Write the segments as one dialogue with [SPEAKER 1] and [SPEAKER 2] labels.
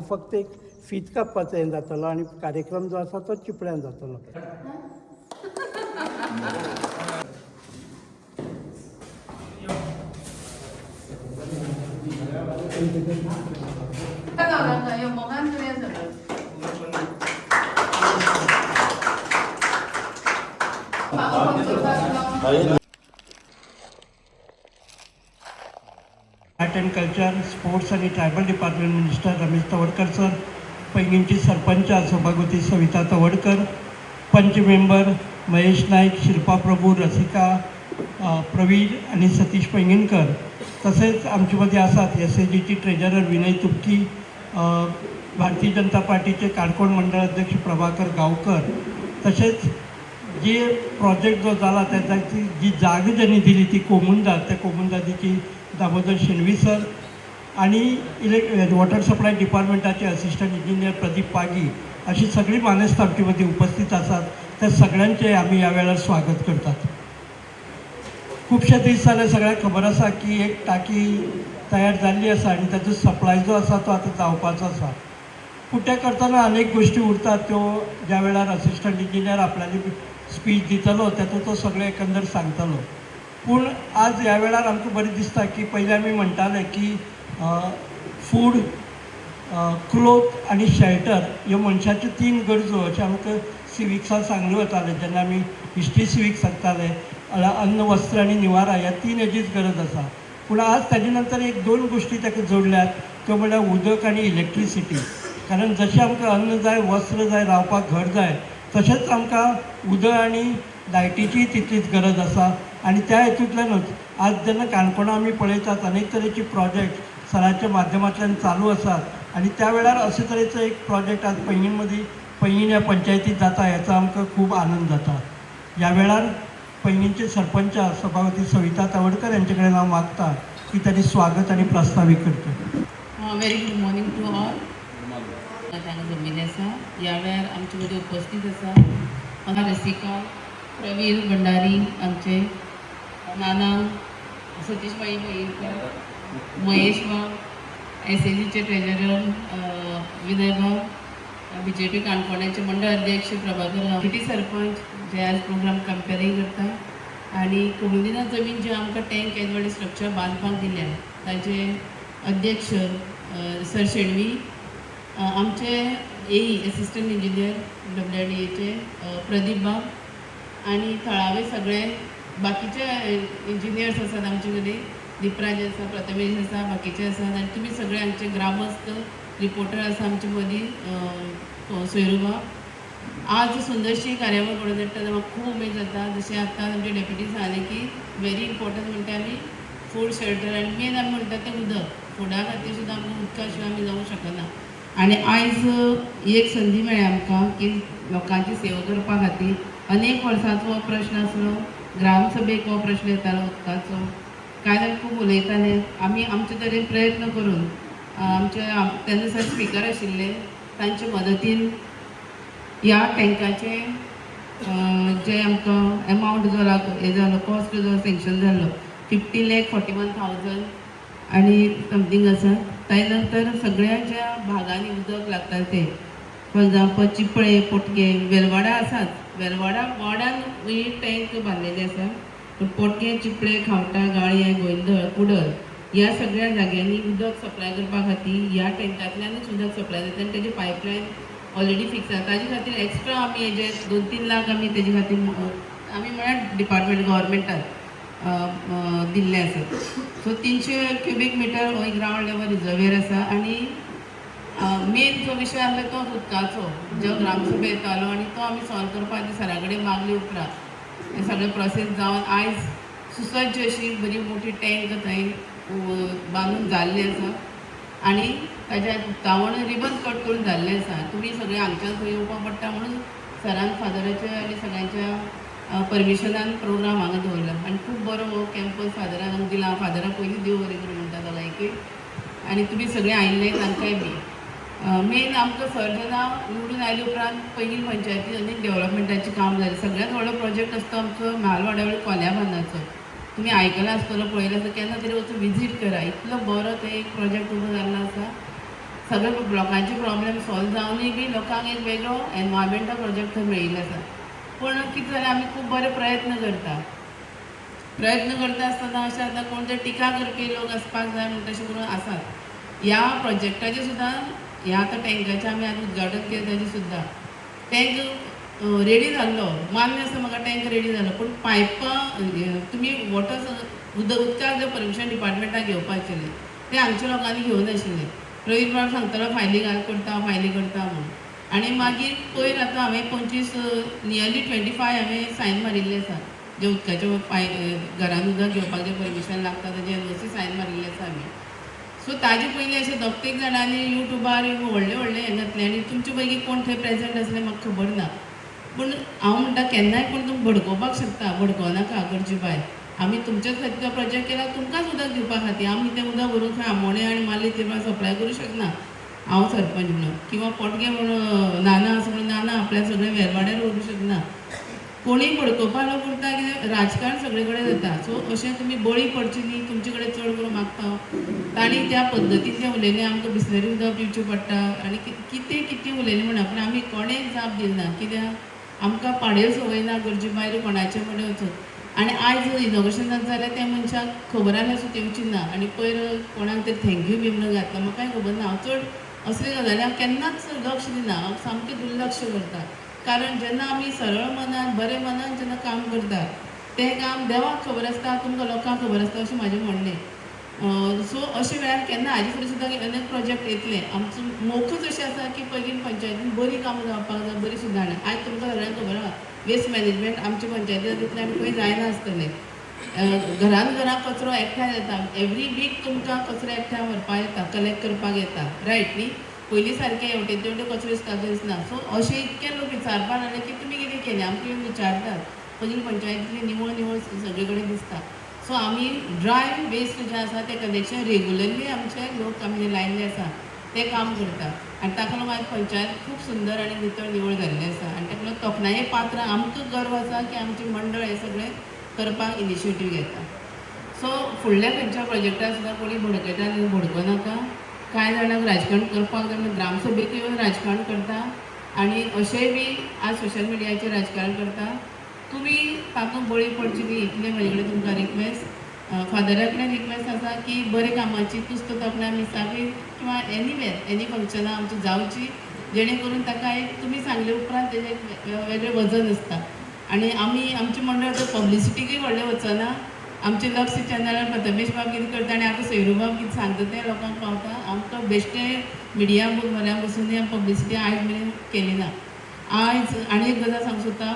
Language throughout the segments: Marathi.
[SPEAKER 1] फक्त एक फीत कापपाचो हें जातलो आनी कार्यक्रम जो आसा तो चिपळ्यान जातलो. आर्ट अँड कल्चर, स्पोर्ट्स आणि tribal department minister Ramesh Tawadkar sir, पैंगीणची सरपंच सभापती सविता तवडकर, पंच मेंबर महेश नाईक, शिल्पा प्रभू, रसिका प्रवीण आणि सतीश पैंगीणकर, तसेच आमच्यामध्ये असतात SAGT ट्रेजरर विनय तुपकी, भारतीय जनता पार्टीचे काणकोण मंडळ अध्यक्ष प्रभाकर गावकर, तसेच जे प्रोजेक्ट जो झाला त्याची जी जागा ज्यांनी दिली ती कोमुंदा, त्या कोमुंदाची दामोदर शेणवी सर आणि वॉटर सप्लाय डिपार्टमेंटाचे असिस्टंट इंजिनियर प्रदीप पागी, अशी सगळी मानेस्त आमच्यामध्ये उपस्थित असतात. त्या सगळ्यांचे आम्ही यावेळेला स्वागत करतात. खूपशा दीस जाले सगळ्यांक खबर आसा की एक टाकी तयार जाल्ली आसा आणि ताचो सप्लाय जो आसा तो आतां जावपाचो आसा. पूण त्या करतना अनेक गोष्टी उरतात त्यो ज्या वेळार असिस्टंट इंजिनियर आपल्याली स्पीच दितलो तातूंत तो सगळें एकंदर सांगतलो. पूण आज ह्या वेळार आमकां बरें दिसता की पयलीं आमी म्हणटाले की फूड, क्लोथ आणि शेल्टर ह्यो मनशाच्यो 3 गरजो अशें आमकां सिविक्सान सांगले वताले जेन्ना आमी हिस्ट्री सिवीक सांगताले. अन्न, वस्त्र आणि निवारा ह्या 3 हेजीच गरज आसा. पूण आज ताजे नंतर एक 2 गोश्टी ताका जोडल्यात, त्यो म्हळ्यार उदक आणि इलेक्ट्रिसिटी. कारण जशें आमकां अन्न जाय, वस्त्र जाय, रावपाक घर जाय, तशेंच आमकां उदक आणि लायटीची तितलीच गरज आसा. आणि त्या हेतूंतल्यानूच आज जेन्ना काणकोणा आमी पळयतात अनेक तरेचे प्रोजेक्ट सरांच्या माध्यमांतल्यान चालू आसात आणि त्या वेळार अशे तरेचो एक प्रोजेक्ट आज पैंगीण ह्या पंचायतीत जाता हेचो आमकां खूब आनंद जाता. ह्या वेळार पैंगीणचे सरपंच सभापती सविता तवडकर यांचे कडेन हांव मागता की त्यांनी स्वागत आणि प्रस्तावित करतो.
[SPEAKER 2] Very good morning to all. तांकां जमिल्ले आसा. ह्या वेळार आमचे मदीं उपस्थित आसा रसिका, प्रवीण भंडारी, आमचे नाना, सतीश भाई पैंगीणकर, महेश भाव, SAGचे ट्रेजरर विनय भाव, BJP काणकोणाचे मंडळ अध्यक्ष प्रभाकर, सिटी सरपंच जे आज प्रोग्राम कंपेरिंग करता आणि कोमुनिना जमीन जे आमकां टँक एज व्हडलें स्ट्रक्चर बांदपाक दिल्या ताचे अध्यक्ष सर शेणवी, आमचे असिस्टंट इंजिनियर WDAचे प्रदीप भाव आणि थळावे सगळे बाकीचे इंजिनियर्स आसात आमचे कडेन, दीपराज आसा, प्रथमेश आसा, बाकीचे आसात आणि तुमी सगळे आमचे ग्रामस्थ रिपोर्टर आसा आमचे मदीं सोयरूबा. आज सुंदरशी कार्यावळ पळोवन येता तेन्ना म्हाका खूब उमेद जाता. जशें आतां आमचे डेप्युटी सांगलें की व्हेरी इम्पॉर्टंट म्हणटा आमी फूड शेल्टर आनी मेन आमी म्हणटा तें उदक. फुडा खातीर सुद्दां आमकां उदका शिवाय आमी जावंक शकना. आनी आयज ही एक संदी मेळ्ळी आमकां की लोकांची सेवा करपा खातीर. अनेक वर्सांचो हो प्रश्न आसलो, ग्रामसभेक हो प्रश्न येतालो उदकाचो. कांय जाण खूब उलयताले. आमी आमचे तरेन प्रयत्न करून आमचे तेन्ना सर स्पिकर आशिल्ले तांचे मदतीन ह्या टँकाचे जे आमकां एमावंट जो हे जालो कॉस्ट जो सँक्शन जाल्लो 50,41,000 आणि समथींग आसा. ताजे नंतर सगळ्या ज्या भागांनी उदक लागता ते फॉर एग्जाम्पल चिपळे, पोटगे, वेलवाडा आसात. वेलवाडा वाड्यान ही टँक बांदलेली आसा. पूण पोटगे, चिपळे, खावटा, गाळये, गोविंदळ, कुडल ह्या सगळ्या जाग्यांनी उदक सप्लाय करपा खातीर ह्या टँकांतल्यानूच उदक सप्लाय जाता आनी तेजी पायपलायन ऑलरेडी फिक्स आसा. ताजे खातीर एक्स्ट्रा आमी हेजे 2-3 लाख आमी तेजे खातीर आमी म्हळ्यार डिपार्टमेंट गव्हर्मेंटान दिल्ले आसात. सो 300 क्युबिक मिटर हो ग्रावंड लेवल रिजर्वेर आसा. आनी मेन जो विशय आसलो तो उदकाचो जो ग्रामसभे येतालो आनी तो आमी सॉल्व करपा खातीर सरा कडेन मागले उपरांत हे सगळे प्रोसेस जावन आयज सुसज्ज अशी बरी मोठी टँक थंय बांदून जाल्ली आसा आनी ताच्या उक्तावण रिबन कट करून जाल्लें आसा. तुमी सगळे हांगच्यान थंय येवपाक पडटा म्हणून सरान फादराच्या आनी सगळ्यांच्या परमिशनान प्रोग्राम हांगा दवरला आनी खूब बरो हो कॅम्पस फादरान हांगा दिला. फादराक पयलीं देव बरें करूं म्हणटा दोगांयकूय. आनी तुमी सगळे आयिल्ले तांकांय बी. मेन आमकां सर जेन्ना निवडून आयले उपरांत पैंगीण पंचायतीन अनेक डेव्हलपमेंटाचें काम जालें. सगळ्यांत व्हडलो प्रोजेक्ट आसता आमचो म्हालवाड्या कोल्या बांदनाचो. तुमी आयकला आसतलो, पळयला आसता, केन्ना तरी वचून विजीट करा. इतलो बरो ते एक प्रोजेक्ट उबो जाल्लो आसा. सगळे ब्लॉकांचे प्रॉब्लेम सॉल्व जावनूय बी लोकांक एक वेगळो एनवायरमेंटल प्रोजेक्ट थंय मेळिल्लो आसा. पूण कितें जालें आमी खूब बरे प्रयत्न आसतना अशें आतां कोण ते टिका करपी लोक आसपाक जाय म्हण तशें करून आसात. ह्या प्रोजेक्टाचें सुद्दां ह्या आतां टँकाचें आमी आतां उद्घाटन केलें ताजें सुद्दां टँक रेडी जाल्लो, मान्य आसा म्हाका टँक रेडी जालो, पूण पायपां तुमी उदकाक जर परमिशन डिपार्टमेंटाक घेवपाचें ते हांगच्या लोकांनी घेवं नाशिल्लें. रोहीत बाब सांगतालो फायली करता म्हूण. आनी मागीर पयर आतां हांवें 25 नियरली 25 हांवें सायन मारिल्ले आसा जे उदकाचे घरान उदक घेवपाक जे परमिशन लागता ताजे एनओसी सायन मारिल्ले आसा आमी. सो ताजे पयलीं अशें दोग-तीग जाणांनी युट्यूबार व्हडले हें घातले आनी तुमचे पैकी कोण थंय प्रेजेंट आसले म्हाका खबर ना. पूण हांव म्हणटा केन्नाय कोण तुमी भडकोवपाक शकता, भडकोनाका गरजेबाय. आमी तुमचेच खातीर तो प्रोजेक्ट केला तुमकांच उदक दिवपा खातीर. आमी तें उदक व्हरून खंय आमोणे आनी माली तिरवार सप्लाय करूं शकना हांव सरपंच म्हणून, किंवा पोटगे म्हणून नाना आसा म्हणून नाना आपल्या सगळें वेरवाड्यार व्हरूंक शकना. कोणीय भडकोवपा लोक उरता कितें राजकारण सगळे कडेन जाता. सो अशें तुमी बळी पडची न्ही तुमचे कडेन चड करून मागता. तांणी त्या पद्दतीन जें उलयलें आमकां बिस्लरी उदक पिवचें पडटा आनी कितें उलयलें म्हणा, पूण आमी कोणेंच जाप दिना. कित्याक आमकां पाडेल संवय ना गरजे भायर कोणाचे कडेन वचून. आनी आयज इनॉग्रेशन जाता जाल्यार त्या मनशाक खबर आसल्यार सुद्दां येवची ना आनी पयर कोणाक तरी थँक्यू बी म्हणून घातला म्हाकाय खबर ना. हांव चड असले गजाली हांव केन्नाच लक्ष दिना, हांव सामकें दुर्लक्ष करता. कारण जेन्ना आमी सरळ मनान बरे मनान जेन्ना काम करता तें काम देवाक खबर आसता, तुमकां लोकांक खबर आसता अशें म्हाजें म्हणणें. सो अशे वेळार केन्ना हाजे फुडें सुद्दां अनेक प्रोजेक्ट येतले. आमचो मोखूच अशें आसा की पयलीं पंचायतीन बरी कामां जावपाक जाय, बरी सुदारणां. आयज तुमकां सगळ्यांक खबर आहा वेस्ट मॅनेजमेंट आमच्या पंचायतीन तितलें आमी खंय जायना आसतलें. घरान कचरो एकठांय येता, एवरी वीक तुमकां कचरो एकठांय व्हरपाक येता, कलेक्ट करपाक येता, रायट न्ही. पयलीं सारकें हेवटे तेवटे कचरो दिसता दिसना. सो अशें इतके लोक विचारपाक लागले की तुमी कितें केलें, आमकां येवन विचारतात. पयलीं पंचायतींतली निवळ सगळे कडेन दिसता. सो आमी ड्राय वेस्ट जें आसा तें कलेक्शन रेगुलरली आमचे लोक आमी लायिल्ले आसा ते काम करता. आनी ताका लागून आयज पंचायत खूब सुंदर आनी नितळ निवळ जाल्ली आसा. आनी ताका लागून तोखणाये पात्र आमकां गर्व आसा की आमचें मंडळ हें सगळें करपाक इनिशिएटीव घेता. सो फुडल्या खंयच्या प्रोजेक्टार सुद्दां कोणी भडकयता आनी भडकोनाका. कांय जाणांक राजकारण करपाक जाय म्हणून ग्रामसभेक येवन राजकारण करता आनी अशेंय बी आज सोशल मिडियाचेर राजकारण करता. तुमी तातूंत बळी पडची न्ही इतलें म्हाजे कडेन तुमकां रिक्वेस्ट. फादरा कडेन रिक्वेस्ट आसा की बरे कामाची तुस्त तोखणाय मिसावी किंवा एनी फंक्शनां आमची जावची जेणे करून ताका एक तुमी सांगले उपरांत तेजें एक वेगळें वजन आसता. आनी आमी आमचें मंडळ तर पब्लिसिटीकूय व्हडलें वचना. आमचे लक्ष चॅनलार प्रथमेश बाब कितें करता आनी आतां सैरू बाब कितें सांगता तें लोकांक पावता. आमकां बेश्टें मिडिया बऱ्याक बसून आमी पब्लिसिटी आयज मेरेन केली ना. आयज आनी एक गजाल सांगूंक सोदता,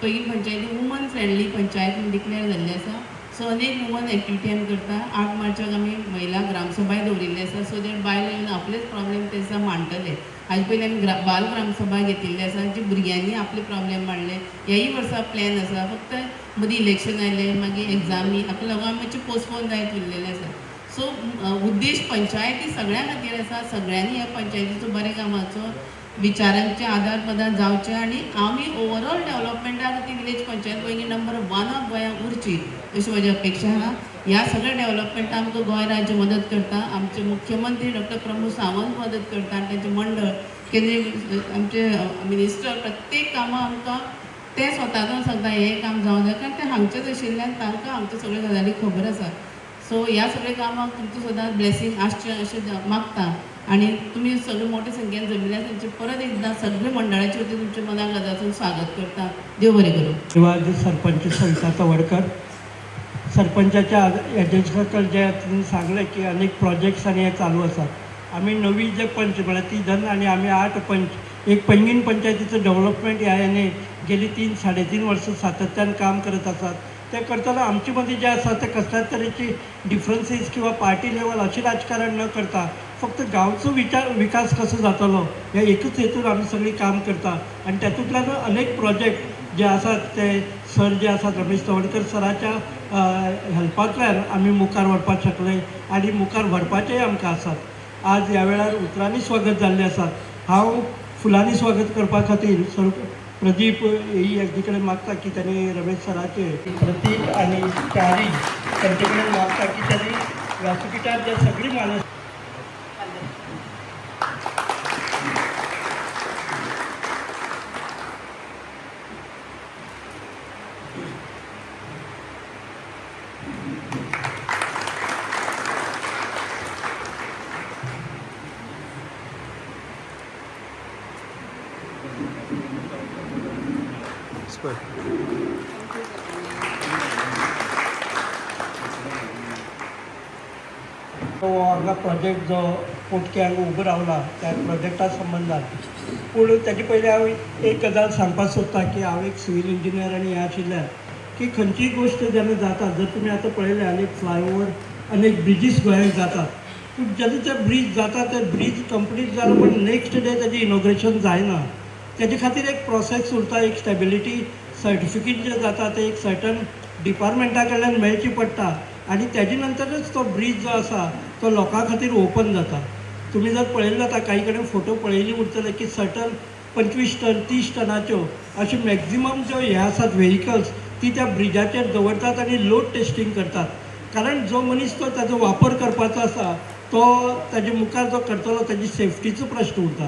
[SPEAKER 2] पयलीं पंचायती वुमन फ्रेंडली पंचायत म्हूण डिक्लेअर जाल्ली आसा. सो अनेक वुमन एक्टिविटी आमी करता. 8 मार्चाक आमी महिला ग्रामसभाय दवरिल्ली आसा. सो दॅट बायलो येवन आपलेच प्रॉब्लेम ते दिसा मांडटले. हाजे पयलीं आमी बाल ग्रामसभा घेतिल्ली आसा जी भुरग्यांनी आपले प्रॉब्लेम मांडले. ह्याय वर्सा प्लॅन आसा. फक्त मदीं इलेक्शन आयलें मागीर एग्जामी हाका लागून आमी मातशें पोस्टपोन जायत उरलेलें आसा. सो उद्देश पंचायती सगळ्यां खातीर आसा. सगळ्यांनी ह्या पंचायतीचो बरे कामाचो विचारांचे आदार प्रदान जावचें आनी आमी ओवरऑल डेवलपमेंटा खातीर विलेज पंचायत पयलीं नंबर 1 ऑफ गोंयांक उरची अशी म्हजी अपेक्षा आहा. ह्या सगळ्या डेवलपमेंटाक आमकां गोंय राज्य मदत करता. आमचे मुख्यमंत्री डॉक्टर प्रमोद सावंत मदत करता आनी तांचें मंडळ केंद्रीय आमचे मिनिस्टर प्रत्येक कामां आमकां ते स्वताचो सांगता हें काम जावं जाय. कारण ते हांगचेच आशिल्ल्यान तांकां हांगच्यो सगळ्यो गजाली खबर आसा. सो ह्या सगळ्या कामाक तुमचें सदांच ब्लेसींग आसचें अशें मागता. आनी तुमी सगळे मोठ्या संख्येन जमिल्ल्यान तांचे परत एकदां सगळे मंडळाचे वतीन तुमच्या मनाक गजासून स्वागत करता. देव बरें करूं.
[SPEAKER 1] धन्यवाद सरपंच सविता तवडकर. सरपंचाच्या एजेंट्साकडे जे तुम्ही सांगले की अनेक प्रोजेक्ट्स आणि हे चालू असतात. आम्ही नवी जे पंच म्हळ्यार 3 आणि आम्ही 8 पंच एक पैंगीण पंचायतीचं डेव्हलपमेंट ह्याने गेली 3-3.5 वर्ष सातत्यानं काम करत असतात. ते करताना आमची मध्ये जे असतात ते कसल्या तऱ्हेची डिफरन्सीस किंवा पार्टी लेवल अशी राजकारण न करता फक्त गावचं विकास कसं जातलो ह्या एकच हेतून आम्ही सगळी काम करता. आणि त्यातूंतल्यान अनेक प्रोजेक्ट जे असतात ते सर जे असतात रमेश तवडकर सराच्या हेल्पांतल्यान आमी मुखार व्हरपाक शकले आनी मुखार व्हरपाचेय आमकां आसात. आज ह्या वेळार उतरांनी स्वागत जाल्लें आसात. हांव फुलांनी स्वागत करपा खातीर सर प्रदीप ही एकजे कडेन मागता की त्यांनी रमेश सराचे प्रतीक आणि चारी त्यांचे कडेन मागता की त्यांनी व्यासपीठार जे सगळी माणूस तो हांगा प्रोजेक्ट जो पोटके हांगा उबो रावला त्या प्रोजेक्टा संबंदान पूण तेजे पयलीं हांव एक गजाल सांगपाक सोदतां की हांव एक सिवील इंजिनियर आनी हें आशिल्ल्यान की खंयचीय गोश्ट जेन्ना जाता जर तुमी आतां पळयलें अनेक फ्लायओवर अनेक ब्रिजीस गोंयांत जातात पूण जेन्ना ते ब्रीज जाता ते ब्रीज कंप्लीट जालो पूण नेक्स्ट डे तेजें इनॉग्रेशन जायना तेजे खातीर एक प्रोसेस उरता एक स्टॅबिलिटी सर्टिफिकेट जें जाता तें एक सर्टन डिपार्टमेंटा कडल्यान मेळची पडटा आनी तेजे नंतरच तो ब्रीज जो आसा तो लोकां खातीर ओपन जाता तुमी जर पळयलें जाता काही कडेन फोटो पळयली उरतले की सर्टन 25 टन 30 टनाच्यो अशे मॅक्झिमम ज्यो हे आसात व्हेहिकल्स ती त्या ब्रिजाचेर दवरतात आनी लोड टेस्टिंग करतात कारण जो मनीस तो ताजो वापर करपाचो आसा तो ताजे मुखार जो करतलो ताजी सेफ्टीचो प्रश्न उरता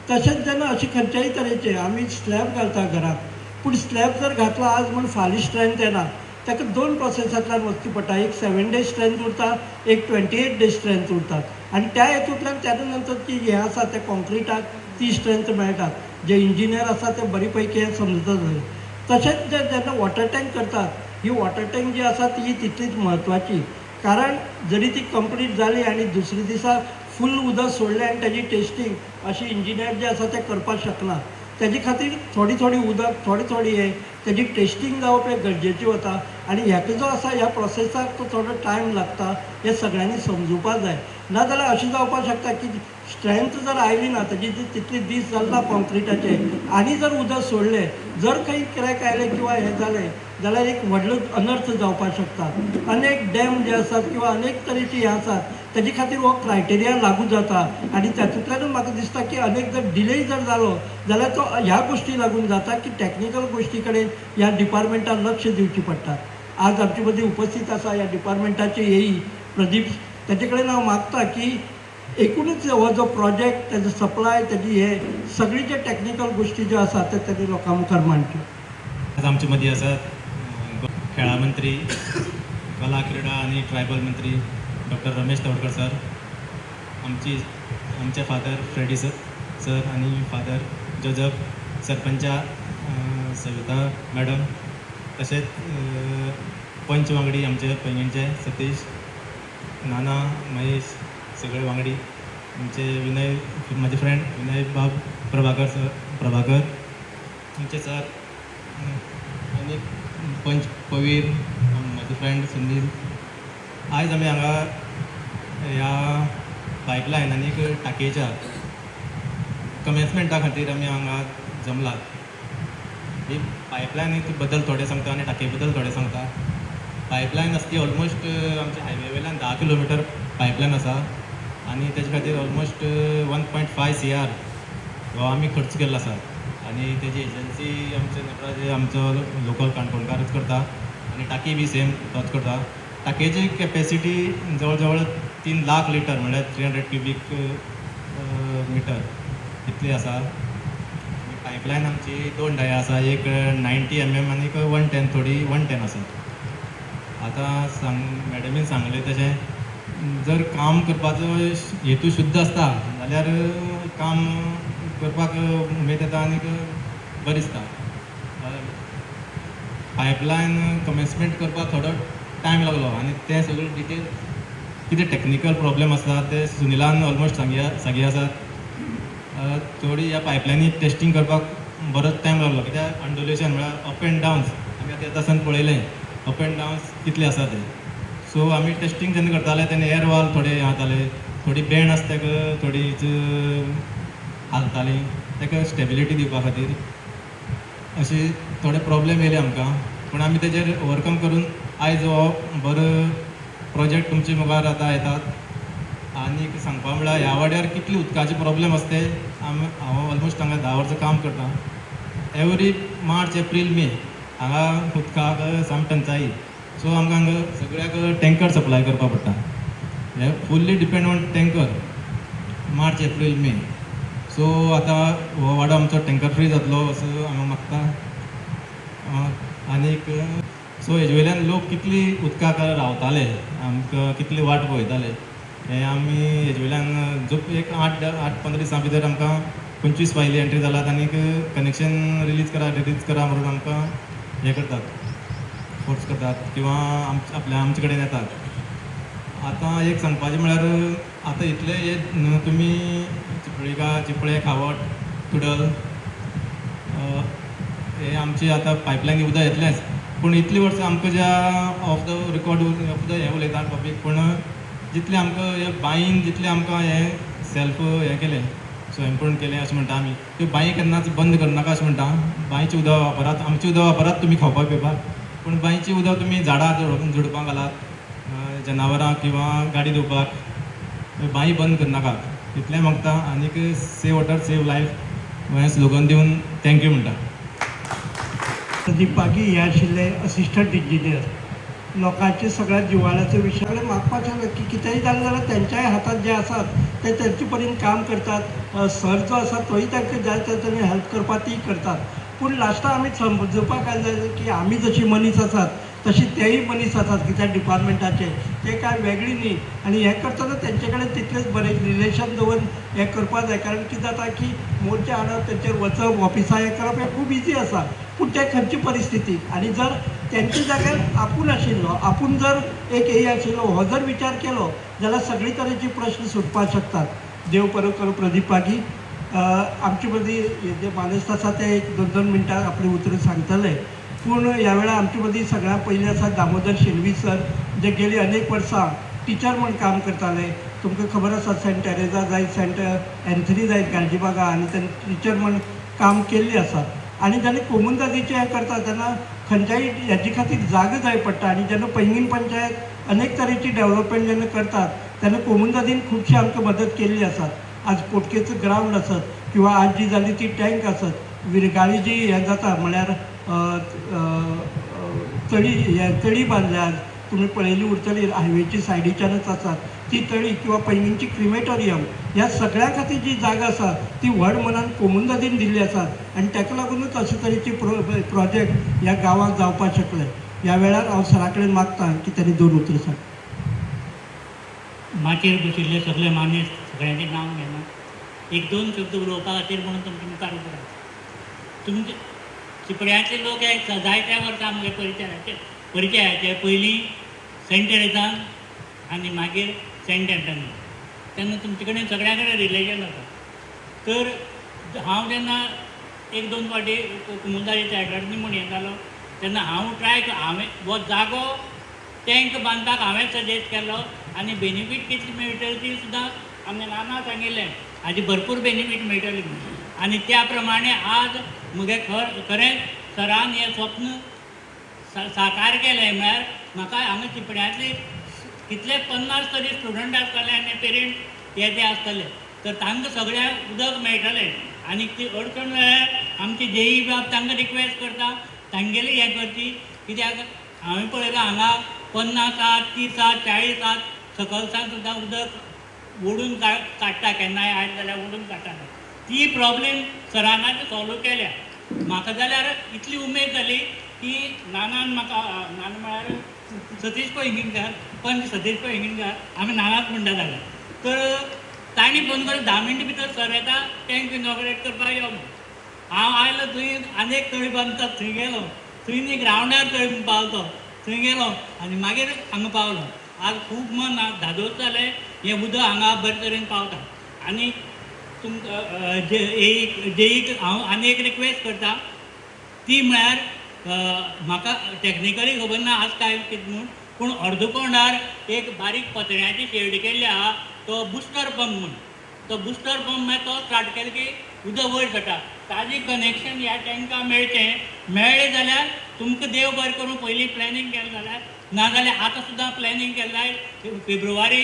[SPEAKER 1] तशेंच जेन्ना अशें खंयच्याय तरेचे आमी स्लॅब घालता घराक पूण स्लॅब जर घातलो आज म्हण फाल्यां स्ट्रेंथ येना ताका 2 प्रोसेसांतल्यान वचचें पडटा एक 7 डेज स्ट्रेंथ उरता एक 28 डेज स्ट्रेंथ उरतात आनी त्या हेतूंतल्यान तेन्ना नंतरची हें आसा ते कॉन्क्रिटाक ती स्ट्रेंथ मेळटात जे इंजिनियर आसा ते बरे पैकी हें समजतात तशेंच जे जेन्ना वॉटर टँक करतात ही वॉटर टँक जी आसा ती तितलीच म्हत्वाची कारण जरी ती कंप्लीट जाली आनी दुसरे दिसा फूल उदक सोडलें आनी ताजी टेस्टिंग अशी इंजिनियर जे आसा ते करपाक शकना तेजे खातीर थोडी उदक थोडी हे तेजी टेस्टिंग जावप हें गरजेचें वता आनी हेका जो आसा ह्या प्रोसेसाक तो थोडो टायम लागता हें सगळ्यांनी समजुपाक जाय नाजाल्यार अशें जावपाक शकता की स्ट्रेंथ जर आयली ना तेजी तितले दीस जालना कॉन्क्रिटाचे आनी जर उदक सोडलें जर खंय क्रॅक आयले किंवा हें जालें जाल्यार एक व्हडलो अनर्थ जावपाक शकता अनेक डॅम जे आसात किंवा अनेक तरेची हे आसात तेजे खातीर हो क्रायटेरिया लागू जाता आनी तातूंतल्यानूच म्हाका दिसता की अनेक जर डिले जर जालो जाल्यार तो ह्या गोश्टी लागून जाता की टॅक्निकल गोश्टी कडेन ह्या डिपार्टमेंटान लक्ष दिवची पडटा आज आमचे मदीं उपस्थित आसा ह्या डिपार्टमेंटाचे येई प्रदीप तेजे कडेन हांव मागता की एकूणच हो जो प्रोजेक्ट तेजो सप्लाय तेजी हे सगळी जे टॅक्निकल गोश्टी ज्यो आसात ते तेणी लोकां मुखार मांडच्यो
[SPEAKER 3] आज आमचे मदीं आसात खेळा मंत्री कला क्रीडा आनी ट्रायबल मंत्री डॉक्टर रमेश तवडकर सर आमचे फादर फ्रेडी सर आनी फादर जोजफ सरपंचा सविता मॅडम तशेंच पंच वांगडी आमचे पैंगीणचे सतीश नाना महेश सगळे वांगडी आमचे विनय म्हाजे फ्रेंड विनय बाब प्रभाकर आमचे सर आनी पंच पवीर म्हाजे फ्रेंड सुनील आयज आमी हांगा ह्या पायपलायन आनीक टाकयेच्या कमेन्समेंटा खातीर आमी हांगा जमलात ही पायपलायन बद्दल थोडें सांगता आनी टाकये बद्दल थोडें सांगता पायपलायन आसा ती ऑलमोस्ट आमच्या हायवे वयल्यान 10 किलोमिटर पायपलायन आसा आनी तेजे खातीर ऑलमोस्ट 1.5 CR हो आमी खर्च केल्लो आसा आनी तेजी एजन्सी आमचे नटराज आमचो लोकल काणकोणकारच करता आनी टाकी बी सेम तोच करता टाकयेची कॅपेसिटी जवळ जवळ 3 लाख लिटर म्हळ्यार 300 क्युबिक मिटर इतली आसा पायपलायन आमची 2 डाया आसा एक 90 mm आनी 110 थोडी 110 आसा आतां मॅडमीन सांगलें तशें जर काम करपाचो हेतू शुद्ध आसता जाल्यार काम करपाक उमेद येता आनीक बरें दिसता पायपलायन कमेन्समेंट करपाक थोडो टायम लागलो आनी ते सगळे डिटेल कितें टॅक्निकल प्रॉब्लेम आसा ते सुनिलान ऑलमोस्ट सांगी आसात थोडी ह्या पायपलायनी टेस्टिंग करपाक बरोच टायम लागलो कित्याक अंडुलेशन म्हळ्यार अप एंड डावन्स आमी आतां येता आसतना पळयलें अप एंड डावन्स कितले आसा ते सो आमी टेस्टिंग जेन्ना करताले तेन्ना एअर वॉल थोडे जाताले थोडी बँड आसता ताका थोडीच हालताली ताका स्टेबिलिटी दिवपा खातीर अशे थोडे प्रॉब्लेम येयले आमकां पूण आमी तेजेर ओवरकम करून आयज हो बरो प्रोजेक्ट तुमचे मुखार आतां येतात आनीक सांगपा म्हळ्यार ह्या वाड्यार कितले उदकाचे प्रॉब्लेम आसता ते हांव ऑलमोस्ट हांगा 10 वर्सां काम करता एवरी मार्च एप्रील मे हांगा उदकाक साम टंचाई सो आमकां हांगा सगळ्याक टँकर सप्लाय करपा पडटा हे fully depend on tanker March April may so आतां हो वाडो आमचो टँकर फ्री जातलो असो हांव मागता आनीक सो हेजे वयल्यान लोक कितली उदकाक रावताले आमकां कितली वाट पळयताले हें आमी हेजे वयल्यान जो एक 8-15 दिसां भितर आमकां 25 फायली एंट्री जालात आनी कनेक्शन रिलीज करा म्हणून आमकां हे करतात, फोर्स करतात किंवा आमचे कडेन येतात. आतां एक सांगपाचें म्हळ्यार आतां इतले हे तुमी चिपळे खावट तुडल हे आमचे आतां पायपलायन उदक येतलेंच, पूण इतलीं वर्सां आमकां ज्या of the record of the हें उलयता टॉपीक, पूण जितलें आमकां हे बायीन जितलें आमकां हें सेल्फ हें केलें स्वयंपूर्ण केलें अशें म्हणटा आमी, त्यो बांय केन्नाच बंद करनाका अशें म्हणटा. बांयचें उदक वापरात, आमचें उदक वापरात तुमी खावपाक पिवपाक, पूण बांयचें उदक तुमी झाडां झुडपाक घालात, जनावरां किंवा गाडी धुवपाक बांय बंद करनाका इतलें मागता. आनीक सेव वॉटर सेव लायफ हें स्लोगन दिवन थँक्यू म्हणटा.
[SPEAKER 1] प्रदीप पागी हे आशिल्ले असिस्टंट इंजिनियर. लोकांचे सगळ्या जिवाळ्याचे विशय कडेन मागपाचें की कितेंय जालें जाल्यार तेंच्याय हातांत जे आसात ते तेंचे परीन काम करतात. सर जो आसा तोय तांकां जाय तरेन हेल्प करपाक ती करतात. पूण लास्टाक आमी समजुपाक आयलें की आमी जशी मनीस आसात तशी तेय मनीस आसात कित्याक डिपार्टमेंटाचे ते काय वेगळी न्ही. आनी हें करतना तेंचे कडेन तितलेंच बरें रिलेशन दवरून हें करपाक जाय. कारण कितें जाता की मोर्चे हाडप तेंचेर वचप ऑफिसां हें करप हें खूब इजी आसा, पूण ते खंयची परिस्थिती. आनी जर तेंच्या जाग्यार आपूण आशिल्लो, आपूण जर एक हे आशिल्लो हो जर विचार केलो जाल्यार सगळे तरेचे प्रश्न सुटपाक शकतात. देव बरो करूं प्रदीप पागी. आमचे मदीं जे मानेस्त आसा ते एक 2-2 मिनटां आपली उतरां सांगतले. पूण ह्या वेळार आमचे मदीं सगळ्यात पयलीं आसा दामोदर शेणवी सर, जे गेली अनेक वर्सां टिचर म्हूण काम करताले. तुमकां खबर आसा सेंट टेरेजा जायत सेंट एंथनी जायत गालजीबागा आनी तेन्ना टिचर म्हूण काम केल्ली आसा. आनी जेन्ना कोमुनदादीचें हें करता तेन्ना खंयच्याय हेजे खातीर जागो जाय पडटा. आनी जेन्ना पैंगीण पंचायत अनेक तरेची डेव्हलपमेंट जेन्ना करतात तेन्ना कोमुनदादीन खुबशी आमकां मदत केल्ली आसा. आज पोटकेचं ग्रावंड आसत किंवा आज जी जाली ती टँक आसत, विरगाळी जी हें जाता म्हळ्यार तळी बांदल्यात. तुम्ही पळयली उरतली हायवेची सायडीच्यानच आसात ती तळी किंवा पैंगीणची क्रिमेटोरियम ह्या सगळ्या खातीर जी जागा आसा ती व्हड मनान कोमुनदादीन दिल्ली आसात. आनी ताका लागूनच अशे तरेचे प्रोजेक्ट ह्या गांवांत जावपाक शकले. ह्या वेळार हांव सरा कडेन मागतां की ताणी 2 उतरां सांग.
[SPEAKER 4] माचयेर बशिल्ले सगळे मानेस्त सगळ्यांचें नांव घेना, 1-2 शब्द उलोवपा खातीर म्हणून तुमचे मुखार उबो रावता. तुमचे चिपळ्याचे लोक एक जायत्या वर्सां आमगे परिचयाचे पयलीं सेंट टेरेजान आनी मागीर सेंट एंथनी. तेन्ना तुमचे कडेन सगळ्या कडेन रिलेशन आसा. तर हांव जेन्ना 1-2 फावटी कोमुनदादीच्या एटर्नी म्हूण येतालो तेन्ना हांवें हो जागो टँक बांदपाक हांवें सजेस्ट केलो आनी बेनिफीट कितली मेळटली ती सुद्दां आमगे नाना सांगिल्लें हाजी भरपूर बेनिफीट मेळटली म्हणून. आनी त्या प्रमाणे आज म्हगे खरेंच सरान हें स्वप्न साकार केलें. म्हळ्यार म्हाका हांगा चिपळ्यांतले कितले 50 तरी स्टुडंट आसतले आनी पेरंट हे आसतले, तर तांकां सगळ्यांक उदक मेळटलें. आनी ती अडचण म्हळ्यार आमची जेई बाब तांकां रिक्वेस्ट करता तांगेली हें करची. कित्याक हांवें पळयलां हांगा 50, 30, 40 सकलसान सुद्दां उदक ओडून काडटा, केन्नाय आयले जाल्यार ओडून काडटा. ती प्रॉब्लेम सरानान सॉल्व केल्या. म्हाका जाल्यार इतली उमेद जाली की नानान म्हाका नाना म्हळ्यार सतीश पैंगीणकार, पंच सतीश पैंगीणकार, आमी नानाच म्हणटा जाल्यार. तर तांणी फोन करून 10 मिनटां भितर सर येता टँक इनॉग्रेट करपाक यो म्हणून. हांव आयलो थंय आनीक तळी बांदतात थंय गेलो, थंय न्ही ग्रावंडार तळी पावतो थंय गेलो आनी मागीर हांगा पावलो. आज खूब मन धादोस जालें हें उदक हांगा बरे तरेन पावता. आनी तुमकां जेईक हांव आनी एक रिक्वेस्ट करता ती म्हळ्यार म्हाका टॅक्निकली खबर ना आज काय कितें म्हूण, पूण अर्दुकोंडार एक बारीक पत्र्याची शेड केल्ली आहा तो बुस्टर पंप म्हूण. तो बुस्टर पंप मागीर तो स्टार्ट केलो की उदक वयर सटा. ताजें कनेक्शन ह्या टँका मेळ्ळें जाल्यार तुमकां देव बरें करूं पयलीं प्लॅनिंग केलें जाल्यार, नाजाल्यार आतां सुद्दां प्लॅनिंग केल्यार फेब्रुवारी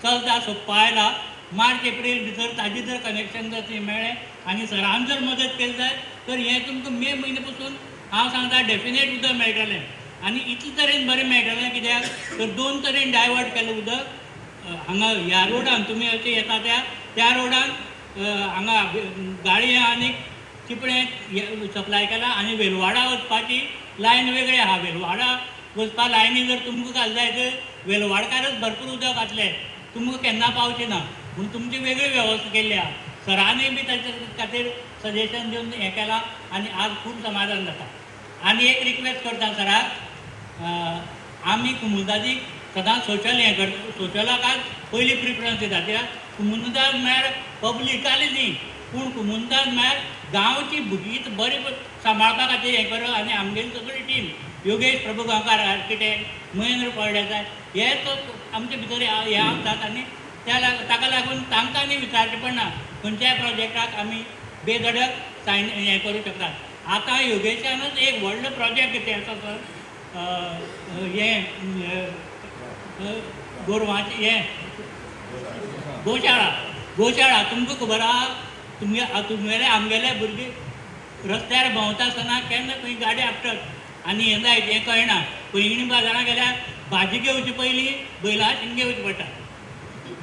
[SPEAKER 4] चलता सोंपपा आयला, मार्च एप्रील भितर ताजें जर कनेक्शन जर थंय मेळ्ळें आनी सरान जर मदत केली जाय तर हें तुमकां मे म्हयने पसून हांव सांगता डेफिनेट उदक मेळटलें. आनी इतले तरेन बरें मेळटलें कित्याक तर 2 तरेन डायवर्ट केलें उदक. हांगा ह्या रोडान तुमी अशें येता त्या रोडान हांगा गाळये आनी चिपळें सप्लाय केला आनी वेलवाडा वचपाची लायन वेगळी आहा. वेलवाडा वचपा लायनी जर तुमकां घाल जाय तर वेलवाडकारच भरपूर उदक घातलें तुमकां केन्ना पावचें ना, पूण तुमची वेगळी वेवस्था केल्ली आहा. सरांनी बी ताचे खातीर सजेशन दिवन हें केलां आनी आज खूब समाधान जाता. आनी एक रिक्वेस्ट करता सराक, आमी कुमुदादीक सदांच सोशल हें करता, सोशलाकाच पयली प्रिफरन्स दिता. कित्याक कुमुदाद म्हळ्यार पब्लिकाली न्ही, पूण कुमुदाद म्हळ्यार गांवची भुरगीं बरी सांबाळपा खातीर हें करप. आनी आमगेली सगळी टीम, योगेश प्रभू गांवकार आर्किटेक्ट, महेंद्र फळदेसाय, हे आमचे भितर हे आसतात. आनी ताका लागून तांकां आनी विचारचें पडना, खंयच्याय प्रोजेक्टाक आमी बेधडक सायन हें करूं शकतात. आतां योगेशानूच एक व्हडलो प्रोजेक्ट कितें आसा सर, हें गोरवांचें हें गोशाळा तुमकां खबर आहा, तुमगेले आमगेले भुरगीं रस्त्यार भोंवता आसतना केन्ना खंय गाडी आपटत आनी हें जायत हें कळना. पैंगीणी बाजारांत गेल्यार भाजी घेवची पयलीं बैला शिंगे घेवची पडटा.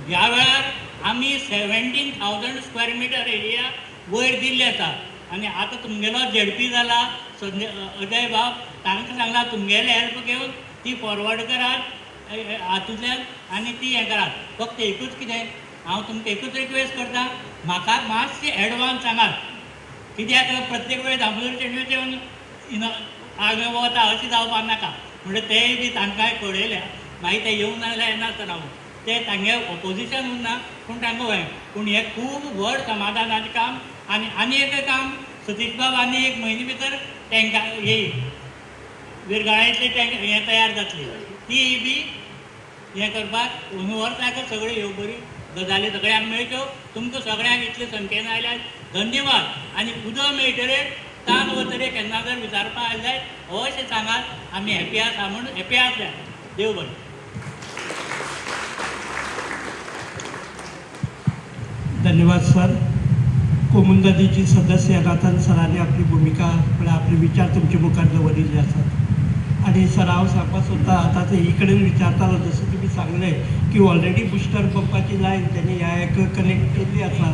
[SPEAKER 4] ह्या वेळार आमी 17,000 स्क्वेअर मिटर एरिया वयर दिल्ली आसा. आनी आतां तुमगेलो झेडपी जाला अजय बाब, तांकां सांगलां तुमगेले हेल्प घेवन ती फॉरवर्ड करात हातूंतल्यान आनी ती हें करात. फक्त एकूच कितें, हांव तुमकां एकूच रिक्वेस्ट करता, म्हाका मातशें एडवान्स सांगात. कित्याक प्रत्येक वेळी दामोदर चेडवेचे येवन हांवें वता अशें जावपाक नाका. म्हणजे तेय बी तांकांय कळयल्या, मागीर ते येवंक नाजाल्यार येनासतना हांव ते तांगे ऑपोजिशन उरना, पूण तांकां हें. पूण हें खूब व्हड समाधानाचें काम. आनी एक काम, सतीश बाब आनी एक म्हयने भितर टँकर हे विरगाळ्यातली हें तयार जातली, ती बी हें करपाक वर्साक सगळ्यो ह्यो बरी गजाली सगळ्यांक मेळच्यो. तुमकां सगळ्यांक इतले संख्येन आयल्यात धन्यवाद. आनी उदक मेळटरेर तान वतरे केन्ना जर विचारपा आयले जाल्यार अशें सांगात, आमी हॅपी आसा म्हणून हॅपी आसल्या. देव बरें.
[SPEAKER 1] धन्यवाद सर. कोमुंदादीची सदस्य नाथन सरांनी आपली भूमिका म्हळ्यार आपले विचार तुमचे मुखार दवरिल्ले आसात. आणि सर हांव सांगपा सोदतां, आतां ते ही कडेन विचारतालो जसं तुमी सांगलें की ऑलरेडी बुस्टर पंपाची लायन त्यांनी ह्या हाका कनेक्ट केल्ली आसा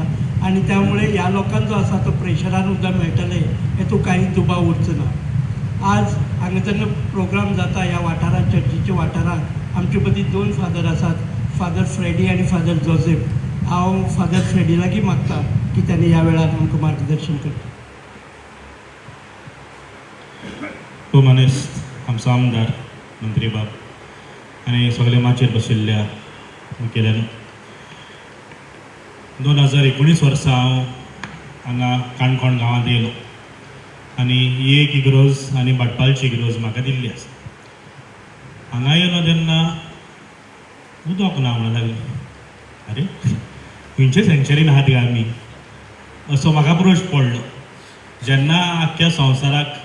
[SPEAKER 1] आणि त्यामुळे ह्या लोकांक जो आसा तो प्रेशरान उदक मेळटलें हेतून काही दुबाव उरचो ना. आज हांगा जेन्ना प्रोग्राम जाता ह्या वाठारांत, चर्चीच्या वाठारांत, आमचे मदीं 2 फादर आसात, फादर फ्रेडी आणि फादर जोसेफ. हांव फादर फ्रेडी लागीं मागता की त्यांनी ह्या वेळार आमकां मार्गदर्शन करता.
[SPEAKER 5] हुमनिस्ट आमचो आमदार मंत्री बाब आनी सगळे माचयेर बशिल्ल्या मुखेल्यान, 2019 वर्सा हांव हांगा काणकोण गांवांत येयलो आनी ही एक इग्रोज आनी भाटपालची इग्रोज म्हाका दिल्ली आसा. हांगा येयलो जेन्ना उदक ना म्हणून लागलें, अरे खंयचे सेंचुरीन आहात गे आमी, असो म्हाका प्रश्न पडलो. जेन्ना आख्ख्या संवसाराक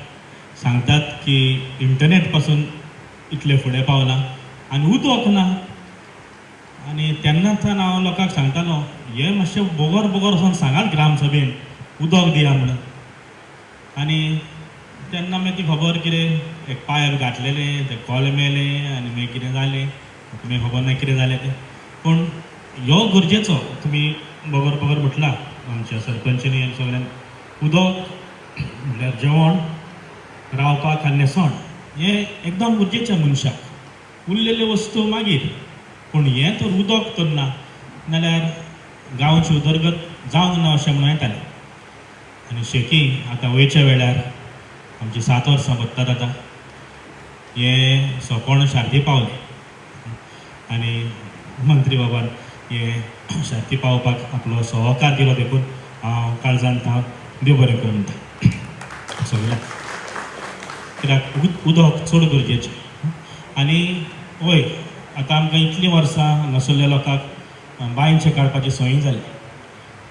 [SPEAKER 5] सांगतात की इंटरनेट पासून इतले फुडें पावला आनी उदक ना, आनी तेन्नाच्यान हांव लोकांक सांगतालो हें मातशें बोगोर वचून सांगात ग्रामसभेन उदक दिया म्हणून. आनी तेन्ना मागीर ती खबर कितें एक पायप घातलेलें, ते कॉल मेले आनी मागीर कितें जालें तुमी खबर ना कितें जालें तें. पूण ह्यो गरजेचो, तुमी बगर म्हटलां आमच्या सरपंचांनी आनी सगळ्यांक, उदक म्हळ्यार जेवण, रावपाक आनी न्हेसण हें एकदम गरजेचें मनशाक. उरलेल्यो वस्तू मागीर, पूण हें तर उदक तर ना नाल्यार गांवची उदरगत जावंक ना अशें म्हणून येतालें. आनी शेकी आतां वयच्या वेळार आमची 7 वर्सां बत्तात आतां, हें सोंपण शार्ती पावलें आनी मंत्री बाबान हें शार्ती पावोवपाक आपलो सहकार दिलो, देखून हांव काळजांत हांव देव बरें करूं म्हणटा सगळ्यांक. कित्याक उदक चड गरजेचें. आनी वय आतां आमकां इतलीं वर्सां हांगासरल्या लोकांक बांयचें काडपाची संवय जाली.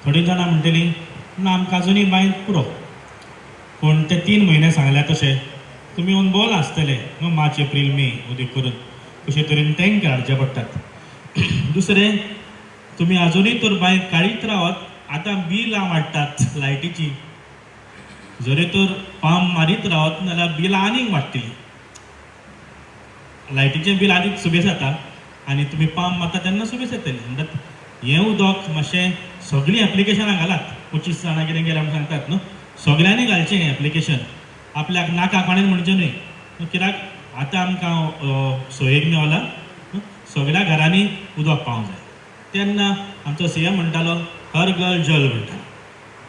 [SPEAKER 5] थोडीं जाणां म्हणटलीं ना आमकां आजुनूय बांय पुरो, पूण ते 3 म्हयने सांगल्या तशें तुमी अनभवलां आसतलें मार्च, एप्रील, मे उदीक करून कशे तरेन टँकर हाडचे पडटात. दुसरें, तुमी आजुनूय तर बांय काडीत रावत, आतां बिलां वाडटात लायटीची, जरी तर पंप मारीत रावत नाल्यार बिलां आनीक वाडटलीं. लायटीचें बील आदींच सुबेज जाता आनी तुमी पंप मारता तेन्ना सुबेज येतलें. म्हणटात हें उदक मातशें सगळीं एप्लिकेशनां घालात. 25 जाणां कितें केल्या म्हूण सांगतात न्हू, सगळ्यांनी घालचें हें एप्लिकेशन. आपल्याक नाका कोणें म्हणचें न्हय, कित्याक आतां आमकां सोयेक मेवला सगळ्या घरांनी उदक पावंक जाय. तेन्ना आमचो CM म्हणटालो हर घर जल म्हणटा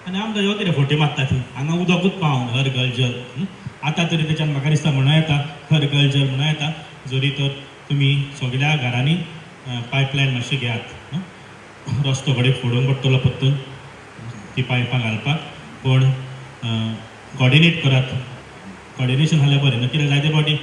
[SPEAKER 5] आनी आमकां ह्यो कितें फोटी मारता ती हांगा उदकूच पावना हर घर जल आतां तरी त्याच्यान म्हाका दिसता म्हणूं येता हर घर जल म्हणूं येता जरी तर तुमी सगळ्या घरांनी पायपलायन मातशी घेयात रस्तो कडेक फोडूंक पडटलो परतून ती पायपां घालपाक पूण कॉर्डिनेट करात कॉर्डिनेशन जाल्यार बरें न्हू कित्याक जायते फावटी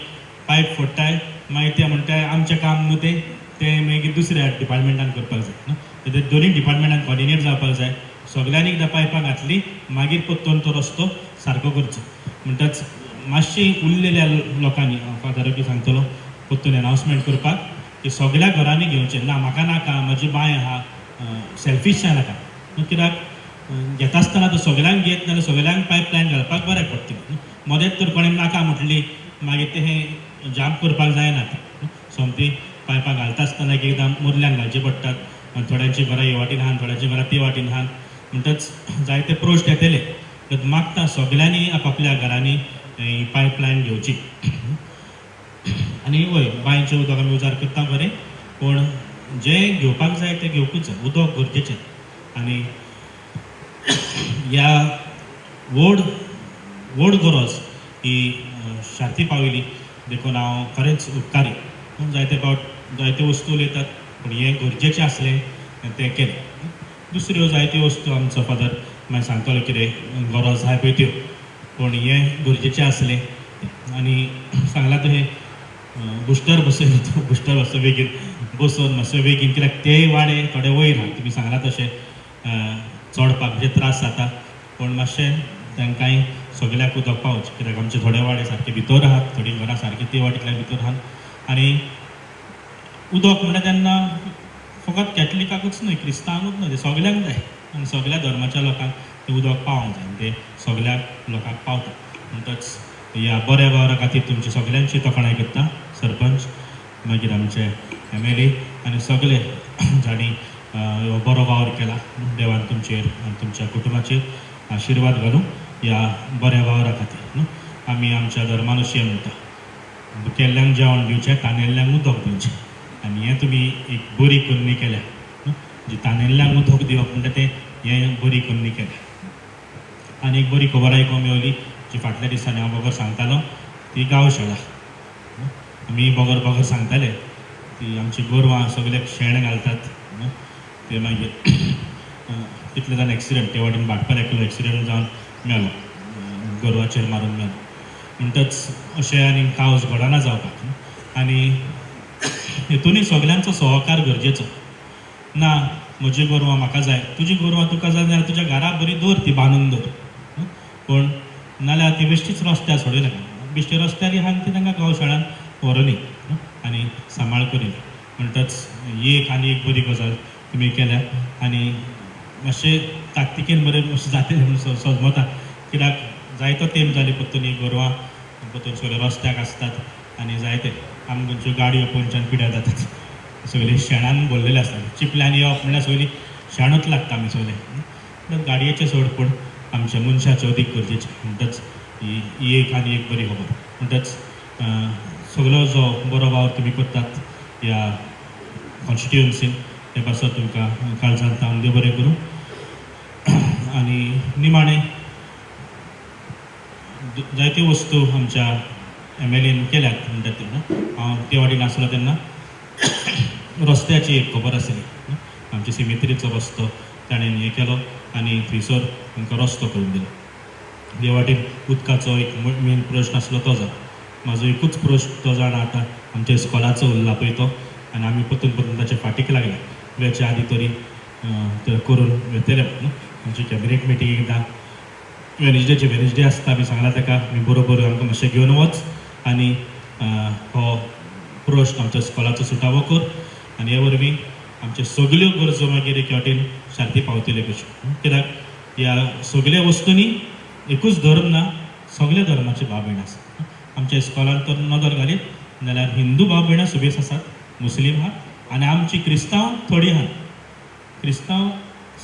[SPEAKER 5] पायप फोडटाय मागीर ते म्हणटाय आमचें काम न्हू ते मागीर दुसऱ्या डिपार्टमेंटान करपाक जाय न्हू ते दोनी डिपार्टमेंटान कॉर्डिनेट जावपाक जाय सगळ्यांनी एकदां पायपां घातली मागीर परतून तो रस्तो सारको करचो म्हणटाच मातशी उरलेल्या लोकांनी फादर सांगतलो परतून अनावन्समेंट करपाक की सगळ्या घरांनी घेवचें ना म्हाका नाका म्हजी बाय आहा सेल्फीश जाय नाका कित्याक घेता आसतना तो सगळ्यांक घेत नाल्यार सगळ्यांक पायपलायन घालपाक बरें पडटलें मदेंच तर कोणें नाका म्हटली मागीर ते हें जाम करपाक जायना सोमती पायपां घालता आसतना एक एकदां मदल्यान घालचे पडटात आनी थोड्यांची घरां हे वाटेन आहात थोड्यांची घरां ते वाटेन आहात म्हणटच जायते प्रोश्ट येतले तर मागता सगळ्यांनी आपापल्या घरांनी ही पायपलायन घेवची आनी वय बांयचें उदक आमी उजार करता बरें पूण जें घेवपाक जाय तें घेवकूच जाय उदक गरजेचें आनी ह्या व्हड गरज ही शार्ती पाविली देखून हांव खरेंच उपकारी पूण जायते फावट जायत्यो वस्तू उलयतात पूण हें गरजेचें आसलें तें केलें दुसऱ्यो जायत्यो वस्तू आमचो फादर मागीर सांगतलो कितें गरज आहाय पळय त्यो पूण हें गरजेचें आसलें आनी सांगलां तशें बुस्टर बसयलो बुस्टर मातसो बेगीन बसोवन मातसो बेगीन कित्याक तेय वाडे थोडे वयर आहा तुमी सांगलां तशें चडपाक म्हणजे त्रास जाता पूण मातशें तांकांय सगळ्याक उदक पावचें कित्याक आमचे थोडे वाडे सारके भितर आहात थोडीं घरां सारकी ते वाटेंतल्यान भितर आहात आनी उदक म्हणटा तेन्ना फकत कॅथलिकाकूच न्हय क्रिस्तांवांकूच न्हय ते सगळ्यांक जाय आनी सगळ्या धर्माच्या लोकांक तें उदक पावोंक जाय ते सगळ्या लोकांक पावता म्हणटच ह्या बऱ्या वावरा खातीर तुमची सगळ्यांची तोखणाय करता सरपंच मागीर आमचे MLA आनी सगळे जाणी हो बरो वावर केला देवान तुमचेर आनी तुमच्या कुटुंबाचेर आशिर्वाद घालूं ह्या बऱ्या वावरा खातीर आमी आमच्या धर्मान अशें म्हणटा केल्ल्यांक जेवण दिवचें तानेल्ल्यांक उदक दिवचें आनी हें तुमी एक बरी कन्नी केल्या जी तानेल्ल्यांक उदक दिवप म्हणटा तें हें बरी कन्नी केल्या आनी एक बरी खबर आयकूंक मेवली जी फाटल्या दिसांनी हांव बगर सांगतालो ती गांवशाळा आमी बगर सांगताले ती आमची गोरवां सगळ्याक शेण घालतात ते मागीर तितले जाण एक्सिडेंट ते वाटेन भाटपार एकलो एक्सिडेंट जावन मेलो गोरवाचेर मारून मेलो म्हणटच अशें आनी कावज घडना जावपाक आनी हितूनय सगळ्यांचो सहकार गरजेचो ना म्हजी गोरवां म्हाका जाय तुजी गोरवां तुका जाय जाल्यार तुज्या घरा बरी दवर ती बांदून दवर पूण नाल्यार ती बेश्टीच रस्त्यार सोडूं नाका बेश्टी रस्त्यार आहा ती तांकां गौशाळान व्हरनी आनी सांबाळ करी म्हणटच ही एक आनी एक बरी गजाल तुमी केल्या आनी मातशें ताकतिकेन बरें मातशें जातलें म्हणून समजता कित्याक जायतो तेंप जाली परतून ही गोरवां परतून सगळे रस्त्याक आसतात आनी जायते आमच्यो गाडयो पोंदच्यान पिड्यार जातात सगळे शेणान भरलेले आसतात चिपल्यान येवप म्हणल्यार सगळीं शेणूच लागता आमी सगळे गाडयेचें सोड पूण आमच्या मनशाचें अदीक गरजेचें म्हणटच ही एक आनी एक बरी खबर म्हणटच सगळो जो बरो वावर तुमी करतात ह्या कॉन्स्टिट्युएन्सीन ते पासत तुमकां काळजांत हांव देव बरें करूं आनी निमाणें जायत्यो वस्तू आमच्या MLAन केल्यात म्हणटात तेन्ना हांव ते वाटेन आसलो तेन्ना रस्त्याची एक खबर आसली आमच्या सिमेत्रीचो रस्तो ताणें हें केलो आनी थंयसर तांकां रस्तो करून दिलो हे वाटेन उदकाचो एक मेन प्रश्न आसलो तो जालो म्हाजो एकूच प्रश्न तो जाणा आतां आमच्या इस्कॉलाचो उरला पळय तो आनी आमी परतून ताचे फाटीक लागल्या वेच्या आदी तरी ते करून वेतले न्हू आमची कॅबिनेट मिटींग एकदां वेनसडे आसता आमी सांगला ताका आमी बरोबर आमकां मातशें घेवन वच आनी हो प्रश्न आमच्या इस्कॉलाचो सुटावो कर आनी हे वरवीं आमच्यो सगळ्यो गरजो मागीर एके वाटेन शांती पावतल्यो कश्यो कित्याक ह्या सगळ्या वस्तूंनी एकूच धर्म ना सगळ्या धर्माचे भाव भयण आसा आमच्या इस्कॉलान तर नदर घालीत जाल्यार हिंदू भाव भयणां सुबेज आसात मुस्लीम आहात आनी आमची क्रिस्तांव थोडी आहात क्रिस्तांव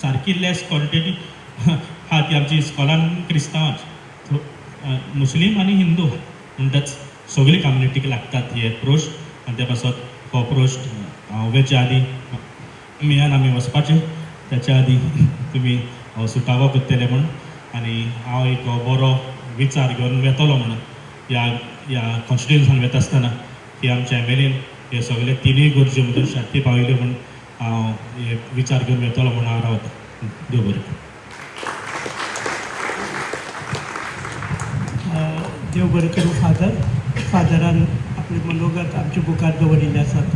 [SPEAKER 5] सारकी लेस क्वॉन्टिटी हा ती आमची इस्कॉलान क्रिस्तांवांची मुस्लीम आनी हिंदू आहात म्हणटच सगळी कम्युनिटीक लागतात हे प्रोश्ट आनी त्या पासत हो प्रोश्ट हांव वेच्या आदी मेळान आमी वचपाचें त्याच्या आदी तुमी सुटावो करतले म्हण आनी हांव एक बरो विचार घेवन वेतलो म्हणून ह्या कॉन्स्टिट्युन्सान वेता आसतना की आमच्या एम.एल.एन हे सगळे तिनूय गरजे मदीं शांती पावयल्यो म्हूण हांव हे विचार घेवन वेतलो म्हणून हांव रावता. देव बरें करूं.
[SPEAKER 1] देव बरें करूं. फादरान आपले मनोगत आमच्या बुकार दवरिल्ले आसात.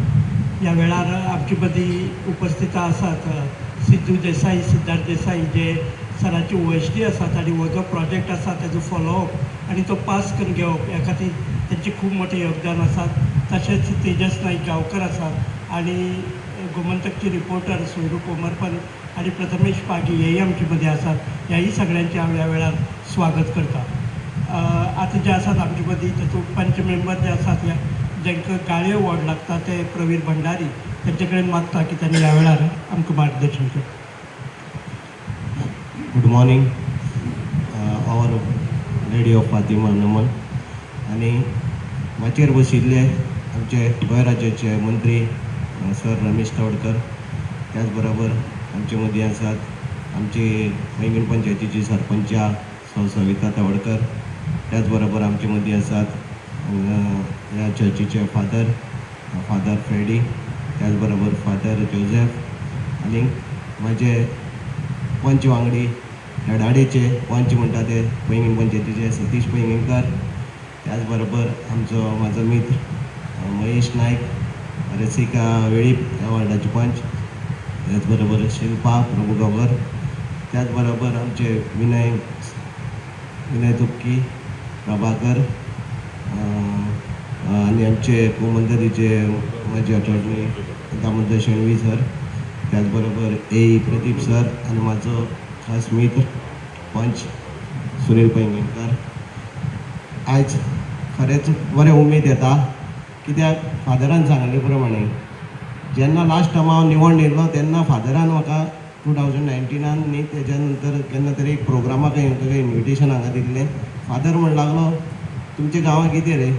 [SPEAKER 1] ह्या वेळार आमचे मदीं उपस्थित आसात सिद्धू देसाई, सिद्धार्थ देसाई जे सरांची OHD आसात आनी हो जो प्रोजेक्ट आसा तेजो फॉलोअप आनी तो पास करून घेवप ह्या खातीर तेंचे खूब मोठें योगदान आसात. तशेंच तेजस नाईक गांवकर आसात आनी गोमंतकचे रिपोर्टर स्वरूप कोमरपन आनी प्रथमेश पागी हेय आमचे मदीं आसात. ह्याही सगळ्यांचे हांव ह्या वेळार स्वागत करता. आतां जे आसात आमचे मदीं तातूंत पंच मेंबर जे आसात जांकां गाळयो वॉर्ड लागता ते प्रवीर भंडारी तेंचे कडेन मागता की त्यांनी ह्या वेळार आमकां मार्गदर्शन करता.
[SPEAKER 6] Good morning our lady of Fatima नमन आणि माचयेर बशिल्ले आमचे गोंय राज्याचे मंत्री सर रमेश तवडकर, त्याच बरोबर आमचे मदीं आसात आमची पैंगीण पंचायतीची सरपंचा सविता तवडकर, त्याच बरोबर आमचे मदीं आसात ह्या चर्चीचे फादर फ्रेडी, त्याच बरोबर फादर जोझेफ आनी माझे पंच वांगडी हेडाडेचे पंच म्हणटा ते पैंगीण पंचायतीचे सतीश पैंगीणकर, त्याच बरोबर म्हाजो मित्र महेश नायक, रसिका वेळीप ह्या वार्डाचे पंच, त्याच बरोबर शिल्पा प्रभू गांवकर, त्याच बरोबर आमचे विनय तुपकी, प्रभाकर आनी आमचे कुमंतरीचे माजी अटॉर्नी दामोदर शेणवी सर, त्याच बरोबर प्रदीप सर आनी म्हाजो खास मित्र पंच सुनील पैंगीणकर. आयज खरेंच बरें उमेद येता कित्याक फादरान सांगले प्रमाणे जेन्ना लास्ट टायम हांव निवड येयलो तेन्ना फादरान म्हाका 2019 न्ही तेज्या नंतर केन्ना तरी एक प्रोग्रामाक इन्विटेशन हांगा दिल्लें. फादर म्हण लागलो तुमच्या गांवांत कितें रे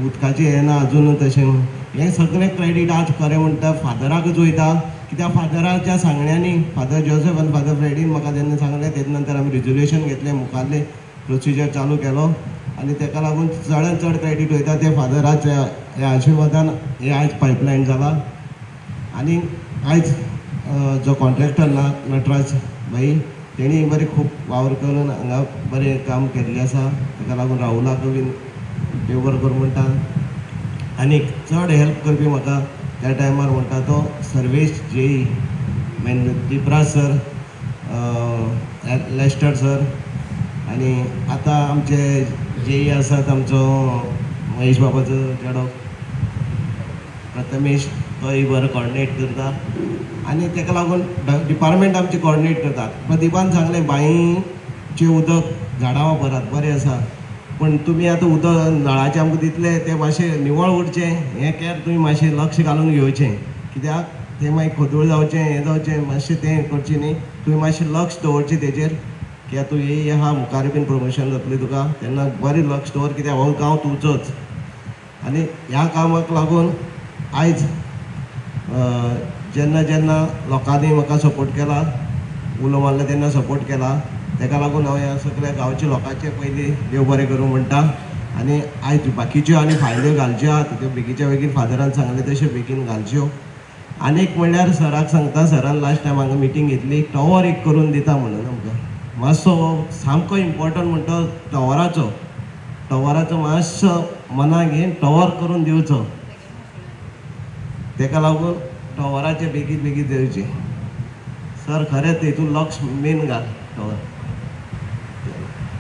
[SPEAKER 6] उदकाचें हें ना अजून तशें. हें सगळें क्रेडीट आज खरें म्हणटा फादराकूच वयता कित्याक फादराच्या सांगण्यानी फादर जोसेफ आनी फादर फ्रेडीन म्हाका जेन्ना सांगलें तेजे नंतर आमी रिजोल्युशन घेतलें, मुखारलें प्रोसिजर चालू केलो आनी ताका लागून चडांत चड क्रेडीट वयता ते फादराच्या ह्या आशिर्वादान हें आयज पायपलायन जालां. आनी आयज जो कॉन्ट्रॅक्टर नटराज भाई तेणी बरें खूब वावर करून हांगा बरें काम केल्लें आसा. ताका लागून राहुलाक बीन देव बरें करूं म्हणटा. आनी चड हेल्प करपी म्हाका त्या टायमार म्हणटा तो सर्वेश जेई दिपराज सर, लेस्टर सर आनी आतां आमचे जेई आसात आमचो महेश बाबाचो चेडो प्रथमेश, तोय बरो कॉर्डिनेट करता आनी ताका लागून डिपार्टमेंट आमचे कॉर्डिनेट करतात. प्रदीपान सांगलें बांयचें उदक झाडां वापरात बरें आसा, पण तुमी आतां उदक नळाचें आमकां दितले तें मातशें निवळ उरचें हें कॅर तुमी मातशें लक्ष घालून घेवचें कित्याक तें मागीर खोदूळ जावचें हें जावचें मातशें तें करचें न्ही. तुमी मातशें लक्ष दवरचें तेजेर कित्याक तूं येय आहा मुखार बीन प्रमोशन जातलें तुका तेन्ना बरें लक्ष दवर कित्याक हो गांव तुजोच. आनी ह्या कामाक लागून आयज जेन्ना जेन्ना लोकांनी म्हाका सपोर्ट केला, उलो मारलो तेन्ना सपोर्ट केला, ताका लागून हांव ह्या सगळ्या गांवच्या लोकांचे पयलीं देव बरें करूं म्हणटा. आनी आयज बाकीच्यो आनी फायल्यो घालच्यो आहात त्यो बेगीच्या बेगीन फादरान सांगलें तशें बेगीन घालच्यो. आनीक म्हणल्यार सराक सांगता, सरान लास्ट टायम हांगा मिटींग घेतली टॉवर एक करून दिता म्हणून आमकां मातसो सामको इम्पॉर्टंट म्हणटा टॉवराचो मातसो मनाक घेवन टॉवर करून दिवचो. ताका लागून टॉवराचें बेगीन बेगीन दिवचें. सर खरेंच हितून लक्ष मेन घाल टॉवर.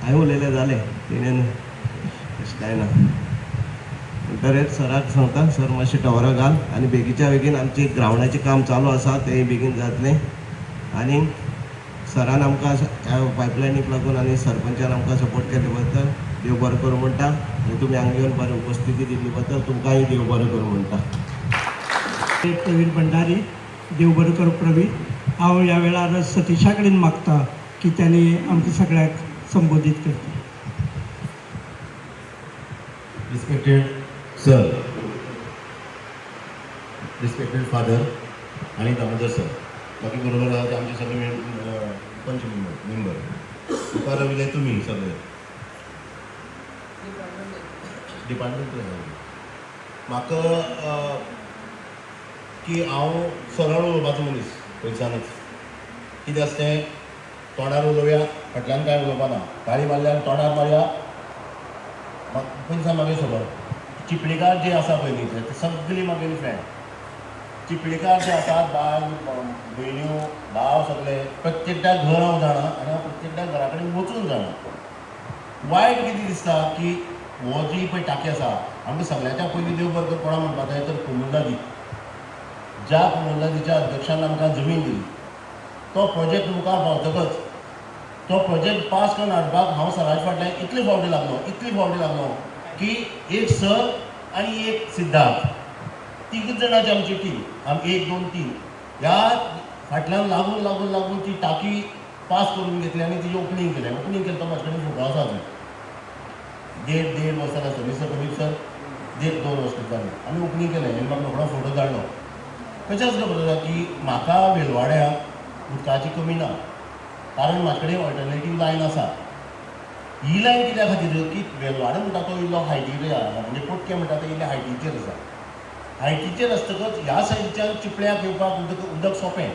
[SPEAKER 6] हांवें उलयलें जालें तेणेन तशें कांय ना म्हणटरेर सराक सांगता सर मातशें टॉवरां घाल आनी बेगीच्या बेगीन आमचें ग्रावंडाचें काम चालू आसा तेंय बेगीन जातलें. आनी सरान आमकां ह्या पायपलायनीक लागून आनी सरपंचान आमकां सपोर्ट केले बद्दल देव बरें करूं म्हणटा. आनी तुमी हांगा येवन बरें उपस्थिती दिल्ली बद्दल तुमकांय देव बरें करूं म्हणटा.
[SPEAKER 1] प्रवीर भंडारी, देव बरें करूं प्रवीर. हांव ह्या वेळार सतीशा कडेन मागता की त्यांनी आमकां सगळ्याक संबोधीत करता.
[SPEAKER 7] Respected sir, respected father आणि दामोदर सर, बाकी बरोबर आहा ते आमचे सगळे पंच मेंबर मुखार राविले तुमी सगळे डिपार्टमेंट म्हाका की हांव सरळ उलोवपाचो मनीस पयसानच कितें आसा तें तोंडार उलोवया फाटल्यान कांय उलोवपा ना गाळी मारल्यार तोंडार मारया पयसा म्हागे खबर चिपळीकार जे आसा पळय ते सगळीं म्हागेली फ्रेंड चिपळीकार जे आसात बाय भयण्यो भाव सगळे प्रत्येकट्या घर हांव जाणा आनी हांव प्रत्येकट्या घरा कडेन वचून जाणा वायट कितें दिसता की हो जी पळय टाकी आसा आमकां सगळ्यांच्या पयलीं देव बरें कोणा म्हणपा जाय तर कोमुल्लादी ज्या कोमुल्लादीच्या अध्यक्षान आमकां जमीन दिली तो प्रोजेक्ट मुखार पावतकच तो प्रोजेक्ट पास करून हाडपाक हांव सराच्या फाटल्यान इतले फावटी लागलो की एक सर आनी एक सिद्धार्थ तीग जाणांची आमची टीम आमी 1 2 3 ह्या फाटल्यान लागून ती टाकी पास करून घेतली आनी तिजें ओपनिंग केलें तो म्हाजे कडेन फोटो आसा देड वर्सां जाता मिस्टर प्रदीप सर 1.5-2 वर्सां जाली आमी ओपनिंग केलें आनी म्हाका रोखडो फोटो धाडलो कशें आसता खबर आसा की म्हाका वेलवाड्याक उदकाची कमी ना कारण म्हाजे कडेन ऑल्टरनेटीव लायन आसा ही लायन कित्या खातीर की वेलवाडो म्हणटा तो इल्लो हायटीर म्हणजे पोटके म्हणटा तो इल्ले हायटीचेर आसा हायटीचेर आसतकच ह्या सायडीच्यान चिपळ्याक येवपाक उदक सोंपें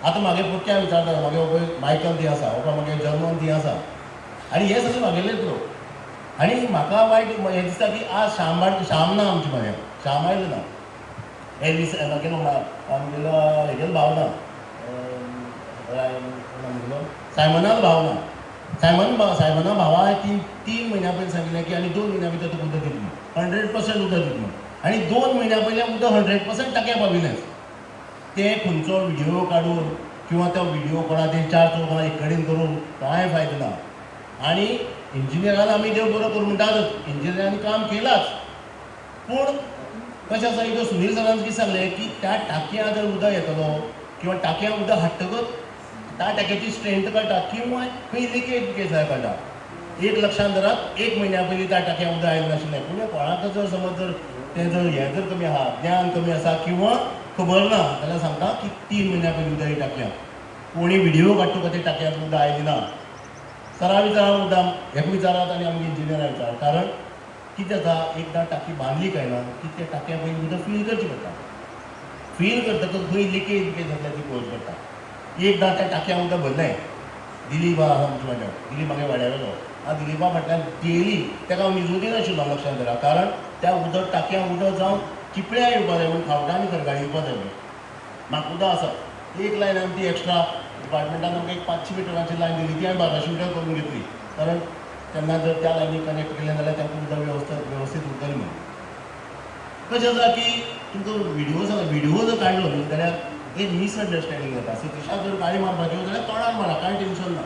[SPEAKER 7] आतां म्हागे पोटक्या विचारता म्हागे हो पळय मायकल ती आसा हो म्हागे जर्मन ती आसा आनी हे सगळे म्हागेलेच लोक आनी म्हाका वायट हें दिसता की आज श्याम ना आमचे म्हऱ्या श्याम आयलो ना एलिस आमगेलो हेगेलो भाव ना सायमनाचो भाव ना सायमना भावा 3 म्हयन्या पयलीं सांगिल्लें की आनी 2 म्हयन्या भितर तुका उदक दितली 100% उदक दितली आनी 2 म्हयन्या पयलीं उदक 100% टाक्या पाविल्लें ते खंयचो व्हिडियो काडून किंवा तो व्हिडियो कोणा ते 4 चौगां एक कडेन करून कांय फायदो ना आनी इंजिनियरान आमी देव बरो करूं म्हणटात इंजिनियरांनी काम केलाच पूण कशें आसा एकदां सुनील सरान कितें सांगलें की त्या टाकया जर उदक येतलो किंवा टाकया उदक हाडटकच त्या टाक्याची स्ट्रेंथ कळटा किंवा खंय लिकेज जाय कळटा 1 लक्षांत धरात 1 म्हयन्या पयलीं त्या टाकया उदक आयलें नाशिल्लें पूण कोणाक जर समज जर तें जर हें जर कमी आहा ज्ञान कमी आसा किंवा खबर ना जाल्यार सांगता की 3 म्हयन्या पयलीं उदक ही टाकया कोणी व्हिडियो काडटा तुका ते टाकयाक उदक आयली ना सरा विचारा मुद्दाम हेका विचारात आनी आमगे इंजिनियराक विचार कारण कितें जाता एकदां टाकी बांदली काय ना की त्या टाकया पयलीं उदक फील करची पडटा फील करतकच खंय लिकेज जाल्या ती पळोवची पडटा एकदां त्या टाकया उदक भरलें दिलीप आसा आमच्या वाड्यार दिलीप म्हागे वाड्यावेलो दिलीपा फाटल्यान डेली ताका हांव न्यूज दिनाशिल्लो लक्षांत धरा कारण त्या उदक टाकया उदक जावन चिपळ्या येवपा जाय म्हूण खावटा आनी खरगाळी येवपा जाय म्हणून म्हाका उदक आसा एक लायन आमी ती एक्स्ट्रा डिपार्टमेंटान आमकां एक 500 मिटरांची लायन दिली ती हांवें 1200 मिटर करून घेतली कारण तेन्ना जर त्या लायनीक कनेक्ट केलें जाल्यार तांकां उदक वेवस्थीत उरतलें म्हणून कशें आसा की तुमकां व्हिडिओ जर काडलो न्ही जाल्यार एक मिसअंडरस्टँडींग जाता सतीशा जर गाडी मारपाची जाल्यार तोंडार मारा कांय टेन्शन ना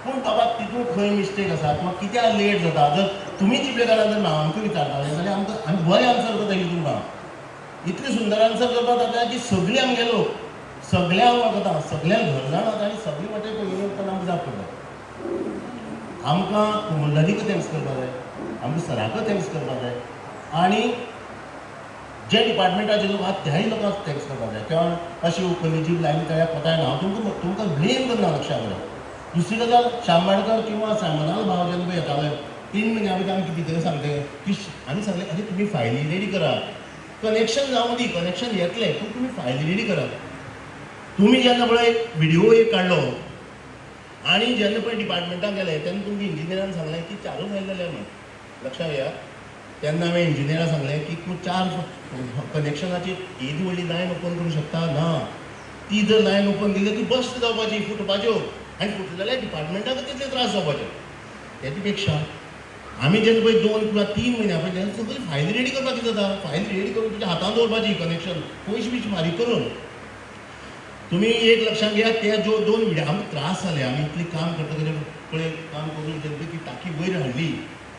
[SPEAKER 7] पूण बाबा तितून खंय मिस्टेक आसा किंवा कित्याक लेट जाता जर तुमी चिपळेकारान जर आमकां विचारताले जाल्यार आमी बरें आन्सर करता तुमकां इतलें सुंदर आन्सर करपाक जाता की सगळीं आमगे लोक सगळ्यांक वळखता सगळ्यांक घर जाणा आनी सगळीं वाटेन पयलीं वचून आमकां जाप करता आमकां कोमुल्लादीक थँक्स करपाक जाय आमकां सराक थँक्स करपाक जाय आनी जे डिपार्टमेंटाचे लोक आहात त्याही लोकांक थँक्स करपाक जाय किंवा अशी उखलीची लायनी तळ्याक कोताय ना हांव तुमकां ब्लेम करना लक्षांत घाला दुसरी गजाल शांबाडकर किंवा सायमनाल भाव जेन्ना पळय येताले 3 म्हयन्या भितर आमी कितें तरी सांगलें की आमी सांगलें अरे तुमी फायली रेडी करात कनेक्शन जावं दी कनेक्शन येतलें पूण तुमी फायली रेडी करात तुमी जेन्ना पळय व्हिडिओ एक काडलो आनी जेन्ना पळय डिपार्टमेंटाक गेले तेन्ना तुमकां इंजिनियरान सांगलें की 4 फायल जाल्या म्हणून लक्षांत घेया तेन्ना हांवें इंजिनियराक सांगलें की तूं 4 कनेक्शनाची येदी व्हडली लायन ओपन करूंक शकता ना ती जर लायन ओपन केली ती बस्ट जावपाची फुटपाच्यो आनी फुटले जाल्यार डिपार्टमेंटाक तितले त्रास जावपाचे तेचे पेक्षा आमी जेन्ना पळय 2 किंवा 3 म्हयन्या पयलीं सगळी फायल रेडी करपाक कितें जाता फायल रेडी करून तुज्या हातान दवरपाची कनेक्शन पयशे बिशे फारीक करून तुमी एक लक्षांत घेयात ते जो 2 व्हिडिओ आमकां त्रास जाले आमी इतलें काम करता पळय काम करून जेन्ना ती टाकी वयर हाडली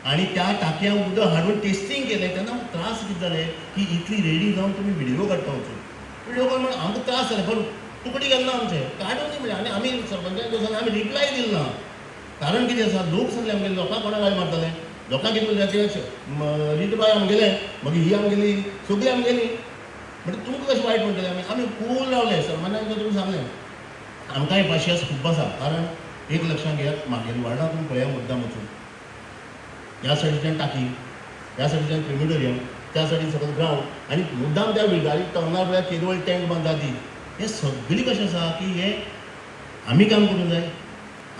[SPEAKER 7] आनी त्या टाकया उदक हाडून टेस्टिंग केलें तेन्ना त्रास कितें जाले की इतली रेडी जावन तुमी व्हिडिओ काडटा वचून व्हिडिओ काडून म्हण आमकां त्रास जाले पण तुकडी गेलना आमचे काडून दी म्हणजे आनी आमी सरपंचाक सांगलें आमी रिप्लाय दिल ना कारण कितें आसा लोक सगळे आमगेले लोकांक कोणाक गाळी मारताले लोकांक कितें उरलें रीत बाय आमगेले मागीर ही आमगेली सगळीं आमगेली म्हणजे तुमकां कशें वायट म्हणटलें आमी कूल रावले सरपंचाक तुमी सांगलें आमकांय पाशियस खूब आसा कारण एक लक्षात घेयात म्हागेल वार्डांत पळया मुद्दाम वचून ह्या सायडीच्यान टाकी ह्या सायडीच्यान क्रिमिटोरियम त्या सायडीन सकयल ग्रावंड आनी मुद्दाम त्या बिल्डारी टर्नार वेळार केदवळ टँक बांदता ती हें सगळी कशें आसा की हें आमी काम करूंक जाय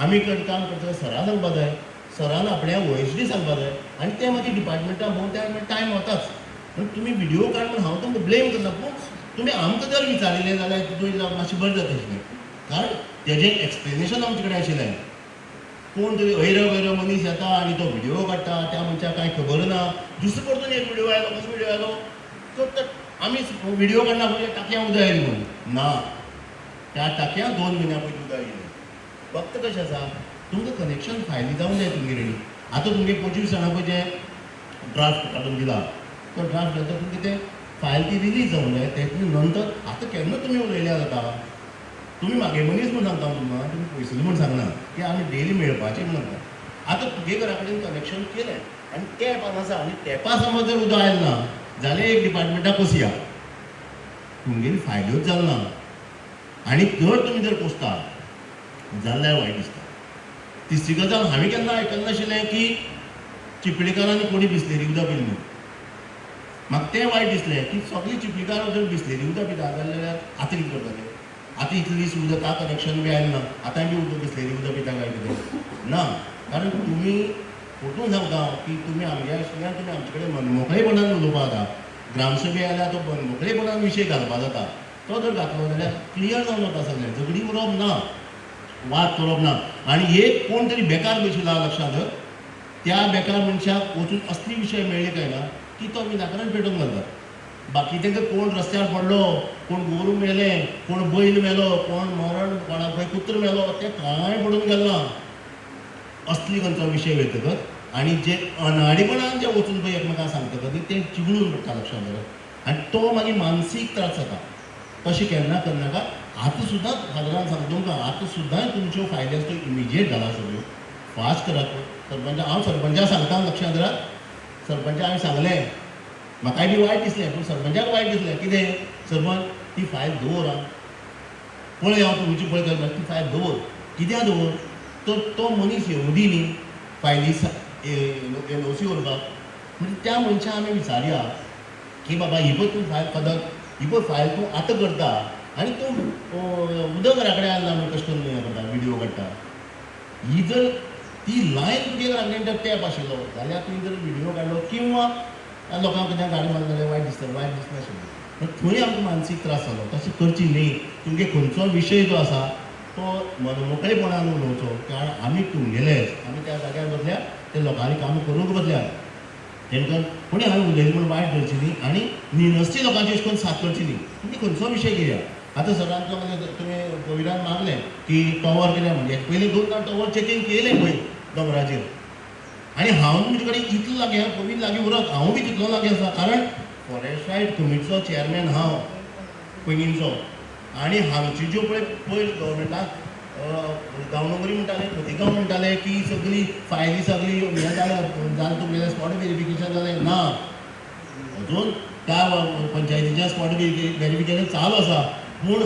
[SPEAKER 7] आमी काम करता सरा सांगपा जाय सरान आपल्या OHD सांगपा जाय आनी ते मागीर डिपार्टमेंटान भोंवन त्या टायम वताच पूण तुमी व्हिडिओ काड म्हूण हांव तुमकां ब्लेम करना पूण तुमी आमकां जर विचारिल्लें जाल्यार तितून मातशें बरें जाता आशिल्लें कारण तेजें एक्सप्लेनेशन आमचे कडेन आशिल्लें कोण तरी ऐरव मनीस येता आनी तो व्हिडिओ काडटा त्या मनशाक कांय खबर ना दुसरे परतून एक व्हिडिओ आयलो कसो व्हिडिओ आयलो तो आमी व्हिडिओ काडना पयलीं टाकयांक उदक आयली म्हणून ना त्या टाकयांक 2 म्हयन्या पयलीं उदक आयलें फक्त कशें आसा तुमकां कनेक्शन फायली जावंक जाय तुमगे रेडी आतां तुमगे 25 जाणां पळय जे ड्राफ्ट काडून दिला तो ड्राफ्ट घालता तुमकां तें फायल ती रिलीज जावंक जाय तेच्या नंतर आतां केन्ना तुमी उलयल्या जाता तुमी म्हागे मनीस म्हूण सांगता तुमकां तुमी पयसली म्हूण सांगना की आमी डेली मेळपाचें म्हूण सांगता आतां तुगे घरा कडेन कनेक्शन केलें आनी टॅप आसा आनी टॅपा समज जर उदक आयलें ना जाल्यार एक डिपार्टमेंटाक कोसया तुमगेली फायल्योच जालना आनी जर तुमी जर कोसता जाल्यार वायट दिसता तिसरी गजाल हांवें केन्ना आयकल्लें नाशिल्लें की चिपळेकारांनी कोणी बिस्लेरी उदक पिलें म्हणून म्हाका तें वायट दिसलें की सगळीं चिपळेकार जर बिस्लेरी उदक पिता जाल्यार आतां कितें करतले आतां इतली दीस उदका कनेक्शन बी आयलें ना आतां बी उदक बिस्लेरी उदक पिता काय कितें ना कारण तुमी फोटून सांगता की तुमी आमगे आशिल्ल्यान तुमी आमचे कडेन मनमोकळेपणान उलोवपा जाता ग्रामसभे आयल्यार तो मनमोकळेपणान विशय घालपा जाता तो जर घातलो जाल्यार क्लियर जावन वता सगळें झगडी उरोवप ना वाद करप ना आनी एक कोण तरी बेकार बशिल्लो लक्षांत धर त्या बेकार मनशाक वचून असली विशय मेळ्ळे काय ना की तो विनाकारण पेटोवन घालता बाकी तांकां कोण रस्त्यार पडलो कोण गोरू मेलें कोण बैल मेलो कोण मरण कोणाक खंय कुत्र मेलो तें कांय पडून गेलें ना असली खंयचो विशय वयतकच आनी जे अनाडीपणान जे वचून पळय एकमेकांक सांगतकच न्ही तें चिगडून पडटा लक्षांत दवरप आनी तो मागीर मानसीक त्रास जाता तशें केन्ना करनाका आतां सुद्दां हाजरान सांगता तुमकां आतां सुद्दां तुमच्यो फायली आसा त्यो इमिजिएट घाला सगळ्यो फास्ट करात सरपंच हांव सरपंचाक सांगता लक्षांत दवरात सरपंचाक हांवें सांगलें म्हाकाय बी वायट दिसलें पूण सरपंचाक वायट दिसलें कितें सरपंच ती फायल दवर आं पळय हांव तुमची पळय कर ती फायल दवर कित्याक दवर तर तो मनीस येवंदी न्ही फायली NOC व्हरपाक म्हणजे त्या मनशाक आमी विचारया की बाबा ही पळय तूं फायल पदर ही पळय फायल तूं आतां करता आनी तूं उदक घरा कडेन आयला म्हूण कशें करून हें करता व्हिडिओ काडटा ही जर ती लायन तुगे घरा कडेन जर टॅप आशिल्लो जाल्यार तुवें जर व्हिडिओ काडलो किंवा लोकांक कितें गाडी मारली जाल्यार वायट दिसनाशिल्लें थंय आमकां मानसीक त्रास जालो तशें करची न्ही तुमगे खंयचो विशय जो आसा तो मनमोकळेपणान उलोवचो कारण आमी तुमगेलेच आमी त्या जाग्यार बसल्यार ते लोकांनी कामां करूंक बसल्यार तेंकां कोणी हांवें उलयलें म्हूण वायट करची न्ही आनी निनस्ती लोकांची अशें करून साथ करची न्ही तुमी खंयचो विशय घेया आतां सरांचो तुमी कोविडान मागलें की टॉवर कितें म्हणजे पयलीं 2 टॉवर चॅकींग केलें पळय दोंगराचेर आनी हांव तुमचे कडेन इतलो लागीं कोवीड लागीं उरत हांव बी तितलो लागीं आसा कारण फॉरेस्ट रायट कमिटीचो चेअरमॅन हांव पैंगीणचो आनी हांगची ज्यो पळय पयर गव्हर्मेंटाक गांवडोंगरी म्हणटाले खोतीगांव म्हणटाले की सगळी फायली सगळी हें जालें तुमगेलें स्पॉट व्हेरिफिकेशन जालें ना अजून त्या पंचायतीचें स्पॉट व्हेरिफिकेशन चालू आसा पूण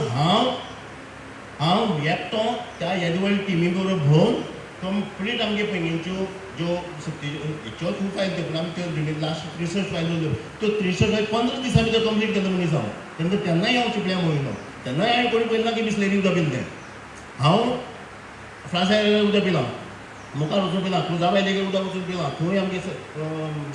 [SPEAKER 7] हांव एकटो त्या येदवळ टिमी बरोबर भोंवन कंप्लीट आमगे पैंगीणच्यो ज्यो सक्तीच्यो खूब फायल त्यो पूण आमी त्यो लास्ट 63 फायल जाल्यो त्यो 63 फायल 15 दिसां भितर कंप्लीट केलो मनीस हांव तेन्नाय हांव चिपळ्या वयलो तेन्नाय हांवें कोणी पळयना की बिस्लेरी उदक पिलें तें हांव फ्रांसाय उदक पिलां मुखार वचून पिलां क्रुजाबायलेगेर उदक वचून पिलां थंय आमगे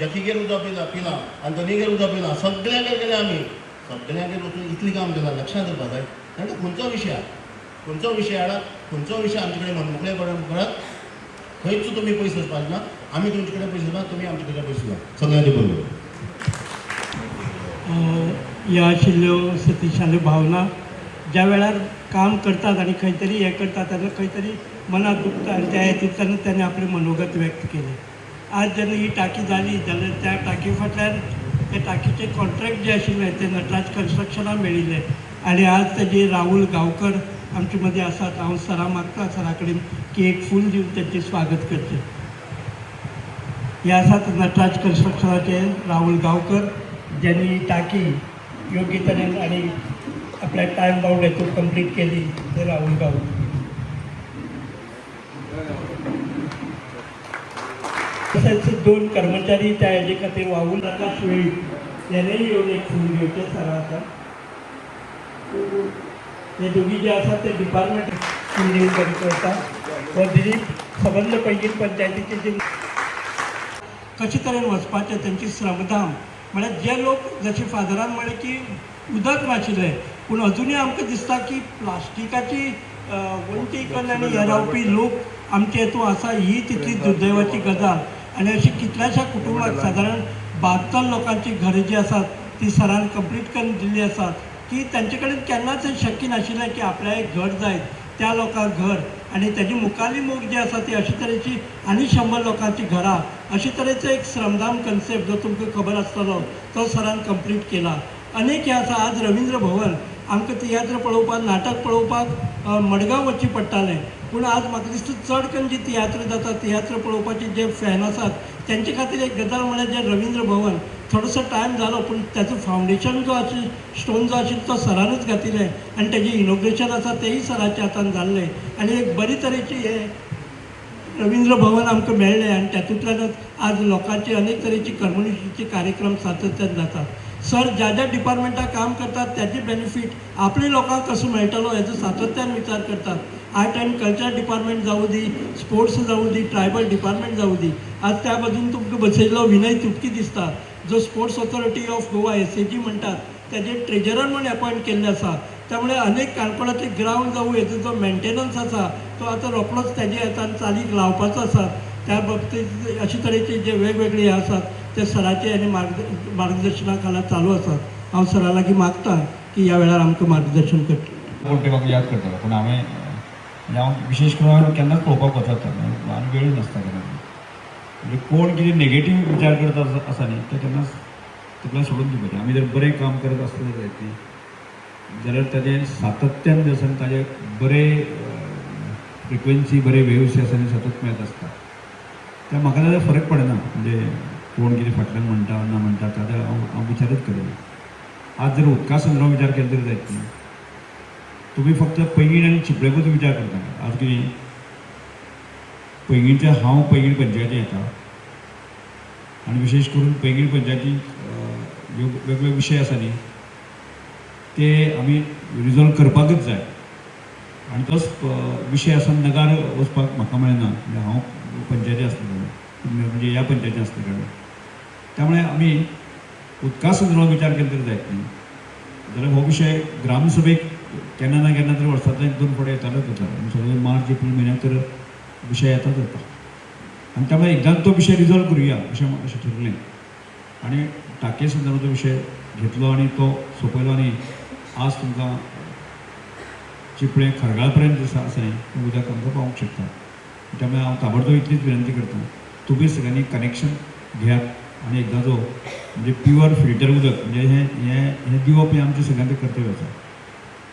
[SPEAKER 7] जकीगेर उदक पिलां आंतोनीगेर उदक पिलां सगळ्यांगेर गेले आमी सगळ्यांगेर वचून इतली काम केलां लक्षांत दवरपा जाय तांकां खंयचो विशय हाडात खंयचो विशय आमचे कडेन मनमोकळे करात खंयच तुमी पयस वचपाचे ना आमी तुमचे कडेन पयस वचना तुमी आमचे कडेन पयस वचा सगळ्यांचे बरोबर
[SPEAKER 1] ह्या आशिल्ल्यो सतीशाल्यो भावना ज्या वेळार काम करतात आणि खंय तरी हें करतात तेन्ना खंय तरी मनाक दुखता आनी त्या हेतूंतल्यान ताणें आपलें मनोगत व्यक्त केलें आज जेन्ना ही टाकी जाली जाल्यार त्या टाकी फाटल्यान त्या टाकीचें कॉन्ट्रॅक्ट जें आशिल्लें तें नटराज कन्स्ट्रक्शनाक मेळिल्लें आनी आज तेजे राहुल गांवकर आमचे मदीं आसात हांव सराक मागता सरा कडेन की एक फूल दिवन तेंचें स्वागत करचें हे आसात नटराज कन्स्ट्रक्शनाचे राहुल गांवकर ज्यांनी ही टाकी योग्य तरेन आनी आपल्या टायम बाउंड हेतून कंप्लीट केली ते राहुल गांवकर तसेच 2 कर्मचारी त्या हेजे खातीर वावून प्रकाश वेळी यानेय येवन एक फूल घेवचे सरांचा हे दोघी जे आसा ते डिपार्टमेंट इंजिनियर करता व दिलीप सबंद पैंगीण पंचायतीचे जे कशे तरेन वचपाचें तेंची श्रमधाम म्हळ्यार जे लोक जशे फादरान म्हळें की उदक नाशिल्लें पूण अजुनूय आमकां दिसता की प्लास्टिकाची वणटी करून आनी हे रावपी लोक आमचे हेतून आसा ही तितली दुर्दैवाची गजाल आनी अशी कितल्याशा कुटुंबाक सादारण 72 लोकांची घरां जी आसात ती सरान कंप्लीट करून दिल्ली आसात की तेंचे कडेन केन्नाच शक्य नाशिल्लें की आपल्या एक घर जाय त्या लोकांक घर आनी तेजी मुखाल्ली मोख जी आसा ती अशे तरेची आनी 100 लोकांची घरां अशे तरेचो एक श्रमधाम कन्सेप्ट जो तुमकां खबर आसतलो तो सरान कंप्लीट केला अनेक हे आसा आज रवींद्र भवन आमकां तियात्र पळोवपाक नाटक पळोवपाक मडगांव वचचें पडटालें पूण आज म्हाका दिसता चड करून जी तियात्र जाता तियात्र पळोवपाचे जे फॅन आसात तेंचे खातीर एक गजाल म्हळ्यार जे रवींद्र भवन थोडोसो टायम जालो पूण त्याचो फावंडेशन जो आशिल्लो स्टोन जो आशिल्लो तो सरानूच घातिल्लें आनी तेजें इनॉग्रेशन आसा तेंय सराच्या हातान जाल्लें आनी एक बरी तरेची हे रवींद्र भवन आमकां मेळ्ळें आनी तातूंतल्यानच आज लोकांचे अनेक तरेची करमणुकीचे कार्यक्रम सातत्यान जातात सर ज्या ज्या डिपार्टमेंटाक काम करतात त्याचे बेनिफीट आपल्या लोकांक कसो मेळटलो हेजो सातत्यान विचार करतात आर्ट अँड कल्चर डिपार्टमेंट जावं दी स्पोर्ट्स जावं दी ट्रायबल डिपार्टमेंट जावं दी आज त्या बाजून तुमकां बसयल्लो विनय तुपकी दिसता जो sports authority of Goa SAG म्हणटात त्याचे ट्रेजरर म्हणून अपॉयंट केल्ले आसा त्यामुळे अनेक काणकोणाचे ग्रावंड जावं हेजो जो मेंटेनन्स आसा तो आतां रोखडोच तेजे हातान चालीक लावपाचो आसा त्या बाबतींत अशे तरेचे जे वेगवेगळे हे आसात ते सराचे आनी मार्गदर्शना खाला चालू आसात हांव सरा लागीं मागतां की ह्या वेळार आमकां मार्गदर्शन करतले
[SPEAKER 8] कोण ते म्हाका याद करतालो पूण हांवें हांव विशेश करून हांवें केन्नाच पळोवपाक वचत ना आनी वेळ नासता केन्ना म्हणजे कोण कितें नेगेटीव विचार करता आसा न्ही ते केन्नाच तकलेन सोडून दिवपाचें आमी जर बरें काम करत आसलें जायत जाल्यार ताजें सातत्यान जर आसा ताजें बरें फ्रिक्वेन्सी बरे वेव्स आसा आनी सतत मेळत आसता ते म्हाका ताजो फरक पडना म्हणजे कोण कितें फाटल्यान म्हणटा ना म्हणटा ताजो हांव विचारच करिना आज जर उदका संदर्भात विचार केलो तरी जायत न्ही तुमी फक्त पैंगीण आनी चिपळेकूच विचार करता आज कितें पैंगीणचे हांव पैंगीण पंचायती येता आनी विशेश करून पैंगीण पंचायतींत वेगवेगळे विशय आसा न्ही ते आमी रिजॉल्व करपाकच जाय आनी तोच विशय आसा नगार वचपाक म्हाका मेळना म्हणजे हांव पंचायती आसलो म्हणजे ह्या पंचायती आसले कडेन त्यामुळे आमी उदका संदर्भात विचार केलो तरी जायत न्ही जाल्यार हो विशय ग्रामसभेक केन्ना ना केन्ना तरी वर्सांतल्यान 1-2 फावटी येतालोच जाता आनी सगळे मार्च एप्रील म्हयन्यांत तर विशय येताच जाता आनी त्यामुळे एकदांच तो विशय रिजॉल्व करुया अशें ठरलें आनी टाके संदर्भाचो विशय घेतलो आनी तो सोंपयलो आनी आज तुमकां चिपळे खरगाळ पर्यंत आसा न्ही उदक आमकां पावूंक शकता त्यामुळे हांव ताबडतोब इतलीच विनंती करता तुमी सगळ्यांनी कनेक्शन घेयात आनी एकदांचो म्हणजे प्युअर फिल्टर उदक म्हणजे हें दिवप हें आमचें सगळ्यांचें कर्तव्य आसा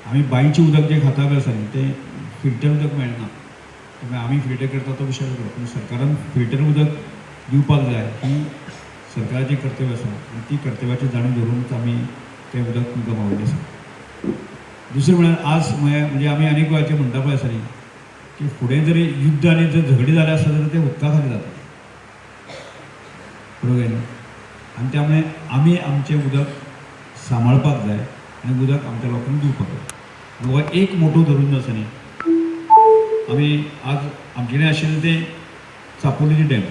[SPEAKER 8] आमी बांयचें उदक जें खाता पळय आसा न्ही तें फिल्टर उदक मेळना त्यामुळे आमी फिल्टर करता तो विशय वेगळो पूण सरकारान फिल्टर उदक दिवपाक जाय ही सरकाराची कर्तव्य आसा आनी ती कर्तव्याची जाणीव धरूनच आमी तें उदक तुमकां पावयलें आसा दुसरें म्हळ्यार आज म्हणजे आमी आनीक गोंयचें म्हणटा पळय आसा न्ही की फुडें जर युद्ध आनी जर झगडी जाले आसत जाल्यार ते उदका खातीर जाता बरोबर न्ही आनी त्यामुळे आमी आमचें उदक सांबाळपाक जाय आनी उदक आमच्या लोकांक दिवपाक जाय हो एक मोटो धरून जो आसा न्ही आमी आज आमचे कडेन आशिल्लें तें चापोली डॅम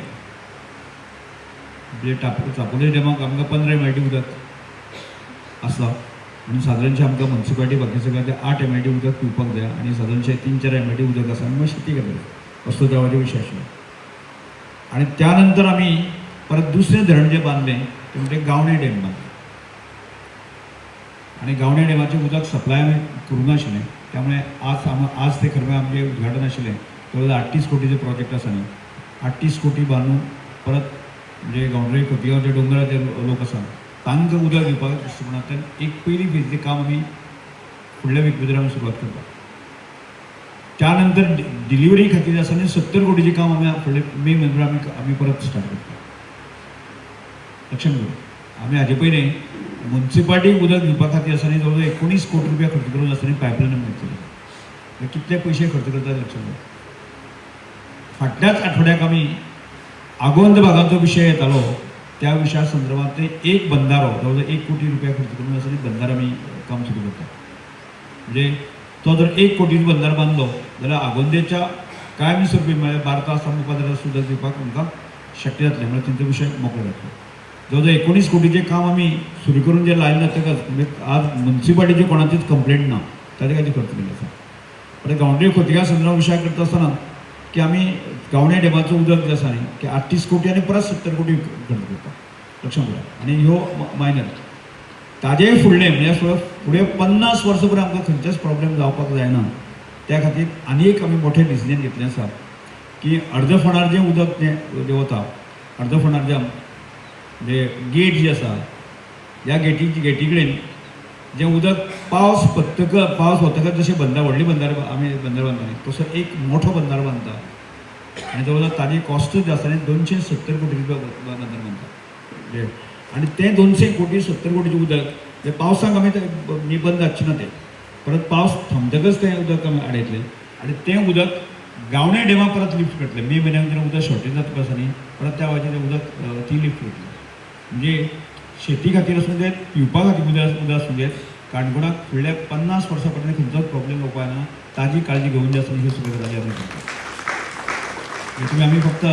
[SPEAKER 8] म्हणजे चापोली डॅमाक आमकां 15 MLD उदक आसा आनी सादारणशें आमकां म्युन्सिपालिटी बाकी सगळ्यांक 8 MLD उदक पिवपाक जाय आनी सादारणशें 3-4 MLD उदक आसा आनी मातशें शेती करता असो देवाचो विशय आशिल्लो आनी त्या नंतर आमी परत दुसरें धरण जें बांदलें तें म्हणजे गावणे डॅम बांदलें आनी गावणे डॅमाचें उदक सप्लाय आमी करूं नाशिल्लें त्यामुळे आज ते खरें आमचें उद्घाटन आशिल्लें तो 38 कोटीचो प्रोजेक्ट आसा न्ही 38 कोटी बांदून परत म्हणजे गांवडोळी खोतिगांव जे दोंगराचे लोक आसा तांकां उदक दिवपाक म्हणून एक पयली फेजीचें काम आमी फुडल्या वीक भितर आमी सुरवात करता त्या नंतर डिलिव्हरी खातीर आसा न्ही 70 कोटीचें काम आमी फुडले मे म्हयन्यात आमी परत स्टार्ट करता लक्षात करूं आमी हाजे पयलीं म्युन्सिपालिटीक उदक दिवपा खातीर आसा न्ही जवळ 19 कोटी रुपया खर्च करून आसा न्ही पायपलायन मेळटली कितले पयशे खर्च करता लक्षात घाल फाटल्याच आठवड्याक आमी आगोंद भागात जो विषय येतालो त्या विशया संदर्भात ते एक बंधारो जवळजवळ 1 कोटी रुपया खर्च करून असं बंधार आमी काम सुरू करता. म्हणजे तो जर 1 कोटीचो बंधार बांधलो जाल्यार आगोंदेच्या कांय वीस रुपये म्हळ्यार 12 तास 15 तास सुद्दां दिवपाक आमकां शक्य जातलें. म्हणजे तांचो विशय मोकळो जातलो. जवळजवळ 19 कोटीचें काम आमी सुरू करून जे लायलें जातकच म्हणजे आज म्युन्सिपालिटीची कोणाचीच कंप्लेंट ना ताजे खातीर खर्च केल्लो आसा. पण गांवठी खोतिका संदर्भात विशय करता आसतना की आमी गावण्या डेमाचो उदक जें आसा न्ही की 38 कोटी आनी परत 70 कोटी खर्च करता लक्षांत दवरा. आनी ह्यो मायनर ताजेय फुडलें म्हणजे फुडें 50 वर्सां पर्यंत आमकां खंयचेच प्रॉब्लेम जावपाक जायना. त्या खातीर आनी एक आमी मोठें डिसिजन घेतलें आसा की अर्द फोंडार जें उदक जें वता अर्द फोंडार जे गेट जी आसा ह्या गेटी कडेन जें उदक पावस वतकच जशें व्हडली बंदार आमी बंदार बांदताली तसो एक मोठो बंदार बांदता. आनी जवळ जवळ ताजी कॉस्ट जी आसा न्ही 270 कोटी रुपया बंदार बांदता. आनी तें 270 कोटीचें उदक तें पावसाक आमी न्ही बंद धाडचें ना तें परत पावस थांबतकच तें उदक आमी आडयतलें आनी तें उदक गावण्या डेमा परत लिफ्ट करतलें. मे म्हयन्याक जेन्ना उदक शॉर्टेज जाता आसा न्ही परत त्या वेळाचेर तें उदक ती लिफ्ट करतली. म्हणजे शेती खातीर आसूं दे पिवपा खातीर उदक आसूं दे काणकोणाक फुडल्या 50 वर्सां पर्यंत खंयचोच प्रॉब्लेम येवपा ना. ताजी काळजी घेवन जी आसा ह्यो सगळ्यो गजाली आमी करता. तुमी आमी फक्त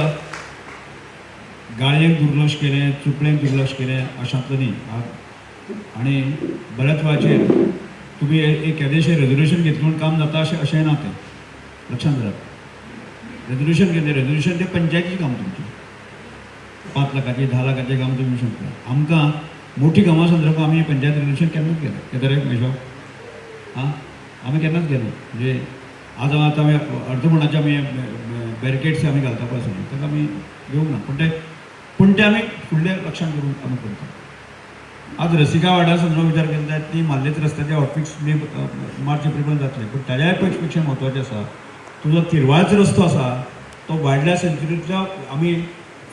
[SPEAKER 8] गाळयेक दुर्लक्ष केलें चुपळेक दुर्लक्ष केलें अशांतलें न्ही. आनी बऱ्याच वेळाचेर तुमी एक येदेशें रेजोल्युशन घेतलें म्हूण काम जाता अशें ना तें लक्षांत दवरात. रेजोल्युशन तें पंचायतीचें काम तुमचें 5 लाखाचें 10 लाखाचें काम तुमी शकता. आमकां मोठी कामां संदर्भात आमी पंचायत रेजोल्युशन केन्नाच केलें केदारे महेश आमी केन्नाच केलें. म्हणजे आज आतां आमी अर्दफोंडाचे आमी बॅरिकेड्स आमी घालता पळय सगळें ताका आमी घेवंक ना पूण ते आमी फुडले लक्षांत करून आमी करता. आज रसिका वाड्या संदर्भात विचार केलो जायत ती माल्लेच रस्त्याचे हॉटफिक्स मार्च एप्रिल जातले. पूण ताज्या पेक्षा म्हत्वाचें आसा तुजो तिरवाळचो रस्तो आसा तो वायल्ड लायफ सँच्युरींतलो आमी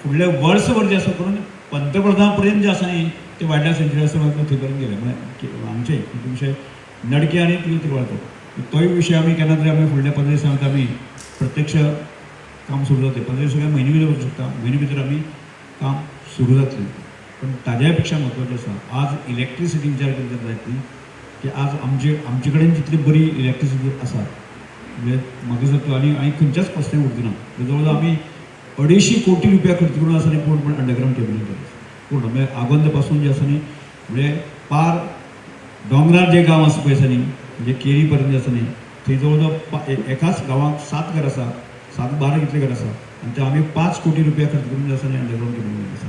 [SPEAKER 8] फुडले वर्सभर जे आसा करून पंतप्रधान पर्यंत जे आसा न्ही ते वायल्ड लायफ सँच्युरी आसा थंय पर्यंत गेले. म्हणजे आमचे विशय नडके आनी तिरवाळचो तोय विशय आमी केन्ना तरी आमी फुडल्या 15 दिसांत आमी प्रत्यक्ष काम सुरू जातलें. 15 दीस सगळ्या म्हयने भितर वचूं शकता. म्हयने भितर आमी काम सुरू जातलें. पण ताज्या पेक्षा म्हत्वाचें आसा आज इलेक्ट्रिसिटी विचार करता जायत न्ही की आज आमचे कडेन जितली बरी इलेक्ट्रिसिटी आसा म्हणजे म्हाका दिसता आनी खंयच्याच कसलें उरचें ना. जवळ जवळ आमी 250 कोटी रुपया खर्च करून आसा न्ही पूर्ण अंडरग्रावंड केबल पूर्ण म्हणजे आगोंद पासून जे आसा न्ही म्हणजे पार दोंगरार जे गांव आसा पळय आसा न्ही म्हणजे केरी पर्यंत आसा न्ही थंय जवळ जवळ एकाच गांवांक 7 घर आसा 7-12 कितले घर आसा आनी ते आमी 5 कोटी रुपया खर्च करून जे आसा न्ही अंडरग्रावंड केबल आसा.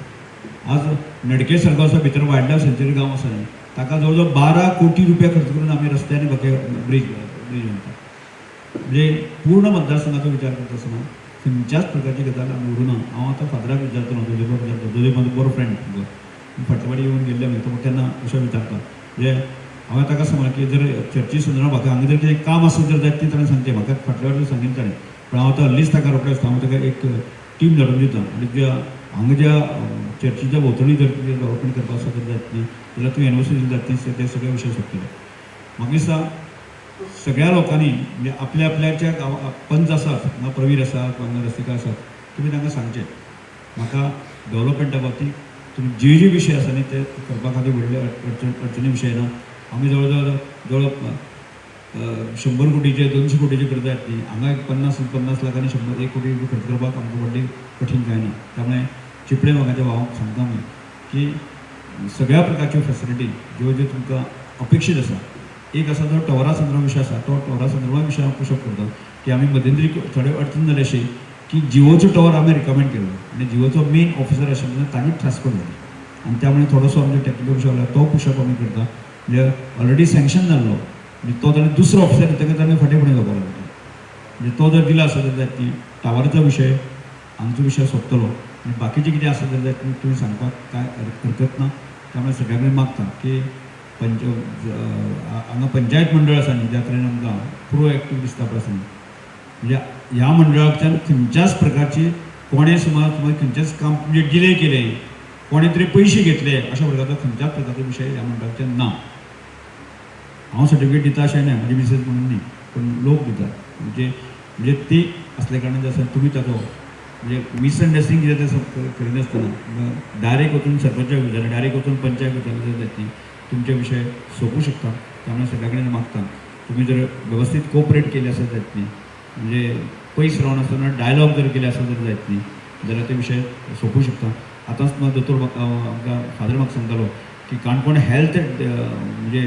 [SPEAKER 8] आज नडके सारको आसा भितर वायल्ड लायफ सँच्युरी गांव आसा न्ही ताका जवळ जवळ 12 कोटी रुपया खर्च करून आमी रस्त्यांनी ब्रीज बांदता. म्हणजे पूर्ण मतदारसंघाचो विचार करता आसतना खंयच्याच प्रकारची गजाल आमी उरूं ना. हांव आतां फादराक विचारता दोजोय म्हाजो बरो फ्रेंड फाटलेवाडी येवन गेल्ले आमी तो केन्ना अशें विचारता म्हणजे हांवें ताका सांगलें की जर चर्ची संदर्भात म्हाका हांगा जर कितें काम आसत जर जायत तें ताणें सांगचें म्हाका फाटल्या वाटेर सांगिल्लें ताणें. पण हांव आतां हल्लीच ताका रोखडेंच हांव ताका एक टीम धाडून दिता आनी हांगा ज्या चर्चीच्या भोंवतणी जर कितें डेव्हलपमेंट करपाक आसा जर जायत न्ही जाल्यार तूं युनिवर्सिटी जाता ते सगळे विशय सोडटले. म्हाका दिसता सगळ्या लोकांनी म्हणजे आपल्या ज्या गांवा पंच आसात ना प्रवीर आसात किंवा रसिका आसात तुमी तांकां सांगचें म्हाका डेव्हलपमेंटा बाबतींत तुमी जे विशय आसा न्ही ते करपा खातीर व्हडले अडचणी विशय ना. आमी जवळ 100 कोटीचे 200 कोटीचे करता येत न्ही हांगा 50 लाख आनी 100 कोटी खर्च करपाक आमकां व्हडली कठीण जायना. त्यामुळे चिपळे भागाच्या भावाक सांगता आमी की सगळ्या प्रकारच्यो फॅसिलिटी ज्यो ज्यो तुमकां अपेक्षीत आसा एक आसा जो टवरा संदर्भात विशय आसा तो टवरा संदर्भात विशय हांव पुशअप करता की आमी मध्यंतरी थोडे अडचण जाले अशी की जिओचो टवर आमी रिकमेंड केलो आनी जिओचो मेन ऑफिसर आशिल्लो ताणीच ट्रान्सफर जालो आनी त्यामुळे थोडोसो आमचो टॅक्निकल विशय आसलो तो पुशअप आमी करता. म्हणजे ऑलरेडी सँक्शन जाल्लो म्हणजे तो ताणें दुसरो ऑफिसर ताका ताणें फाटीं फुडें जावपाक लागलो. म्हणजे तो जर दिला आसत जाल्यार ती टावराचो विशय हांगचो विशय सोंपतलो आनी बाकीचें कितें आसत जाल्यार तुमी सांगपाक कांय हरकत ना. त्यामुळे सगळ्या कडेन मागता की हांगा पंचायत मंडळ आसा न्ही ज्या तरेन आमकां प्रोएक्टीव दिसता पळय आसा न्ही म्हणजे ह्या मंडळाच्यान खंयच्याच प्रकारची कोणें सुमार खंयचेंच काम म्हणजे डिले केलें कोणें तरी पयशे घेतले अशा प्रकारचो खंयच्याच प्रकारचो विशय ह्या मंडळाच्यान ना. हांव सर्टिफिकेट दिता अशें न्हय म्हाजी मिसेस म्हणून न्ही पण लोक दितात म्हणजे ती असल्या कारणान जे आसा तुमी ताचो म्हणजे मिसअंडरस्टँडिंग कितें तें करिनासतना डायरेक्ट वचून सरपंचाक विचारलें, डायरेक्ट वचून पंचायत विचारलें जाल्यार ती तुमचे विशय सोंपू शकता. त्यामुळे सगळ्या कडेन मागता तुम्ही जर व्यवस्थित कोऑपरेट केले आसत जायत न्ही, म्हणजे पयस रावन आसतना डायलॉग जर केले आसत जर जायत न्ही जाल्यार ते विशय सोंपू शकता. आतांच दोतोर आमकां फादर म्हाका सांगतालो की काणकोण हेल्थ म्हणजे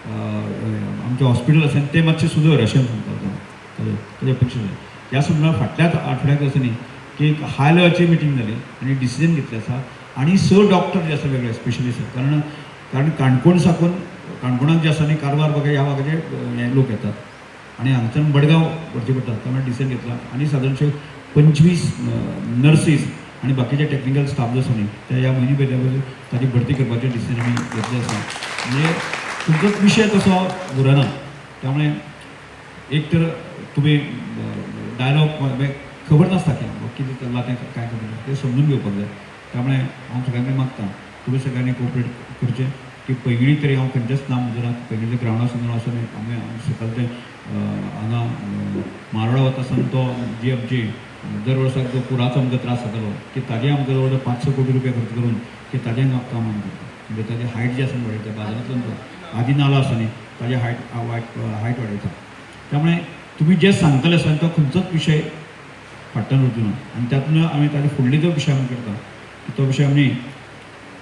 [SPEAKER 8] आमचें हॉस्पिटल आसा तें मातशें सुदर अशें सांगता ताजे अपेक्षा जाय. ह्या सुद्दां फाटल्याच आठवड्याक आसा न्ही की एक हाय लेवलची मिटींग जाली आनी डिसिजन घेतलें आसा आनी 6 डॉक्टर जे आसा वेगळे स्पेशलिस्ट कारण काणकोण साकून काणकोणाक जे आसा न्ही कारवार वगैरे ह्या भागाचे हे लोक येतात आनी हांगच्यान मडगांव व्हरचे पडटा. त्यामुळे डिसिजन घेतला आनी सादारणशे 25 नर्सीस आणि बाकीचे टेक्निकल स्टाफ जो आसा न्ही ते ह्या म्हयने भितर ताची भरती करपाचें डिसिजन आमी घेतलें आसा. म्हणजे तुमचोच विशय तसो उरना. त्यामुळे एक तर तुमी डायलॉग खबर नासता की कितें चल्लां तें काय खबर ना तें समजून घेवपाक जाय. त्यामुळे हांव सगळ्यांनी मागता तुमी सगळ्यांनी कोऑपरेट करचें की पैंगिणी तरी हांव खंयचेच नांव म्हणना. पैंगिणीच्या ग्रावंडा समोर आसा न्ही आमी सकाळचे हांगा मारोडा वता आसतना तो जी आमची दर वर्साक जो पुराचो आमकां त्रास जातालो की ताजे आमकां जवळ 500 कोटी रुपया खर्च करून की ताजें काम आमी करता. म्हणजे ताजें हायट जे आसा वाडयता बाजारांतल्यान जो आदी नालो आसा न्ही ताजें हायट वाडयता. त्यामुळे तुम्ही जे सांगतले आसा तो खंयचोच विशय फाटल्यान वचूं ना आनी तातूंत आमी ताजे फुडले जो विशय आमी करता तो विशय आमी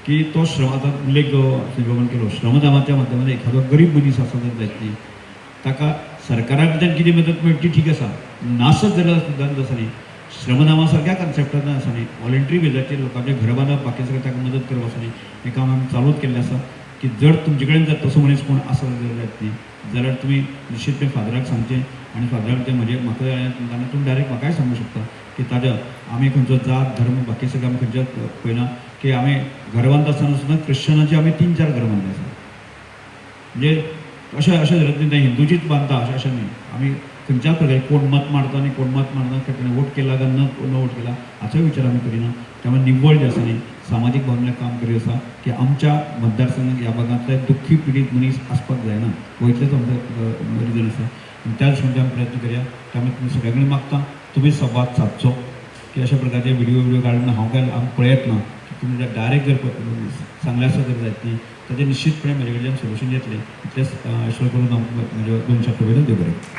[SPEAKER 8] की तो श्रम आतां उल्लेख जो श्रीबाबान केलो श्रमदानाच्या माध्यमांतल्यान एखादो गरीब मनीस आसा जर जायत न्ही ताका सरकारा कडल्यान कितें मदत मेळटा ती ठीक आसा. नासत जाल्यार सुद्दां आसा न्ही श्रमदाना सारक्या कॉन्सेप्टान आसा न्ही वॉलंटरी बेजाचेर लोकांचे घर बांदप बाकी सगळें ताका मदत करप आसा न्ही हें काम आमी चालूच केल्लें आसा की जर तुमचे कडेन जर तसो मनीस कोण आसा जायत न्ही जाल्यार तुमी निश्चितपणे फादराक सांगचें आनी फादराक तें म्हजें म्हाका जाल्यार तुमी डायरेक्ट म्हाकाय सांगूं शकता की ताज्या आमी खंयचो जात धर्म बाकी सगळें आमी खंयचेच पळयना की आमी घर बांदता आसतना सुद्दां क्रिश्चनाची आमी 3-4 घरां बांदलीं आसा. म्हणजे अशें धरत न्ही हिंदूचीच बांदता अशें न्ही आमी खंयच्याच प्रकारे कोण मत मारता आनी कोण मत मारना ताणें वोट केला काय न वोट केला हाचोय विचार आमी करिना. त्यामुळे निव्वळ जे आसा न्ही सामाजीक भावनेन काम करीत आसा की आमच्या मतदारसंघात ह्या भागांतले दुख्खी पिडीत मनीस आसपाक जायना हो इतलेंच आमचो रिजन आसा आनी त्या दृश्टीन आमी प्रयत्न करया. त्यामुळे तुमी सगळे कडेन मागता तुमी संवाद सादचो की अशा प्रकारचे व्हिडिओ काडून हांव काय पळयत ना की तुमी जर डायरेक्ट जर सांगले आसा जर जायत न्ही ताजें निश्चितपणे म्हजे कडल्यान सोल्युशन येतलें इतलेंच आशा करून हांव म्हज्यो 2 शब्द वयल्यान देव बरें.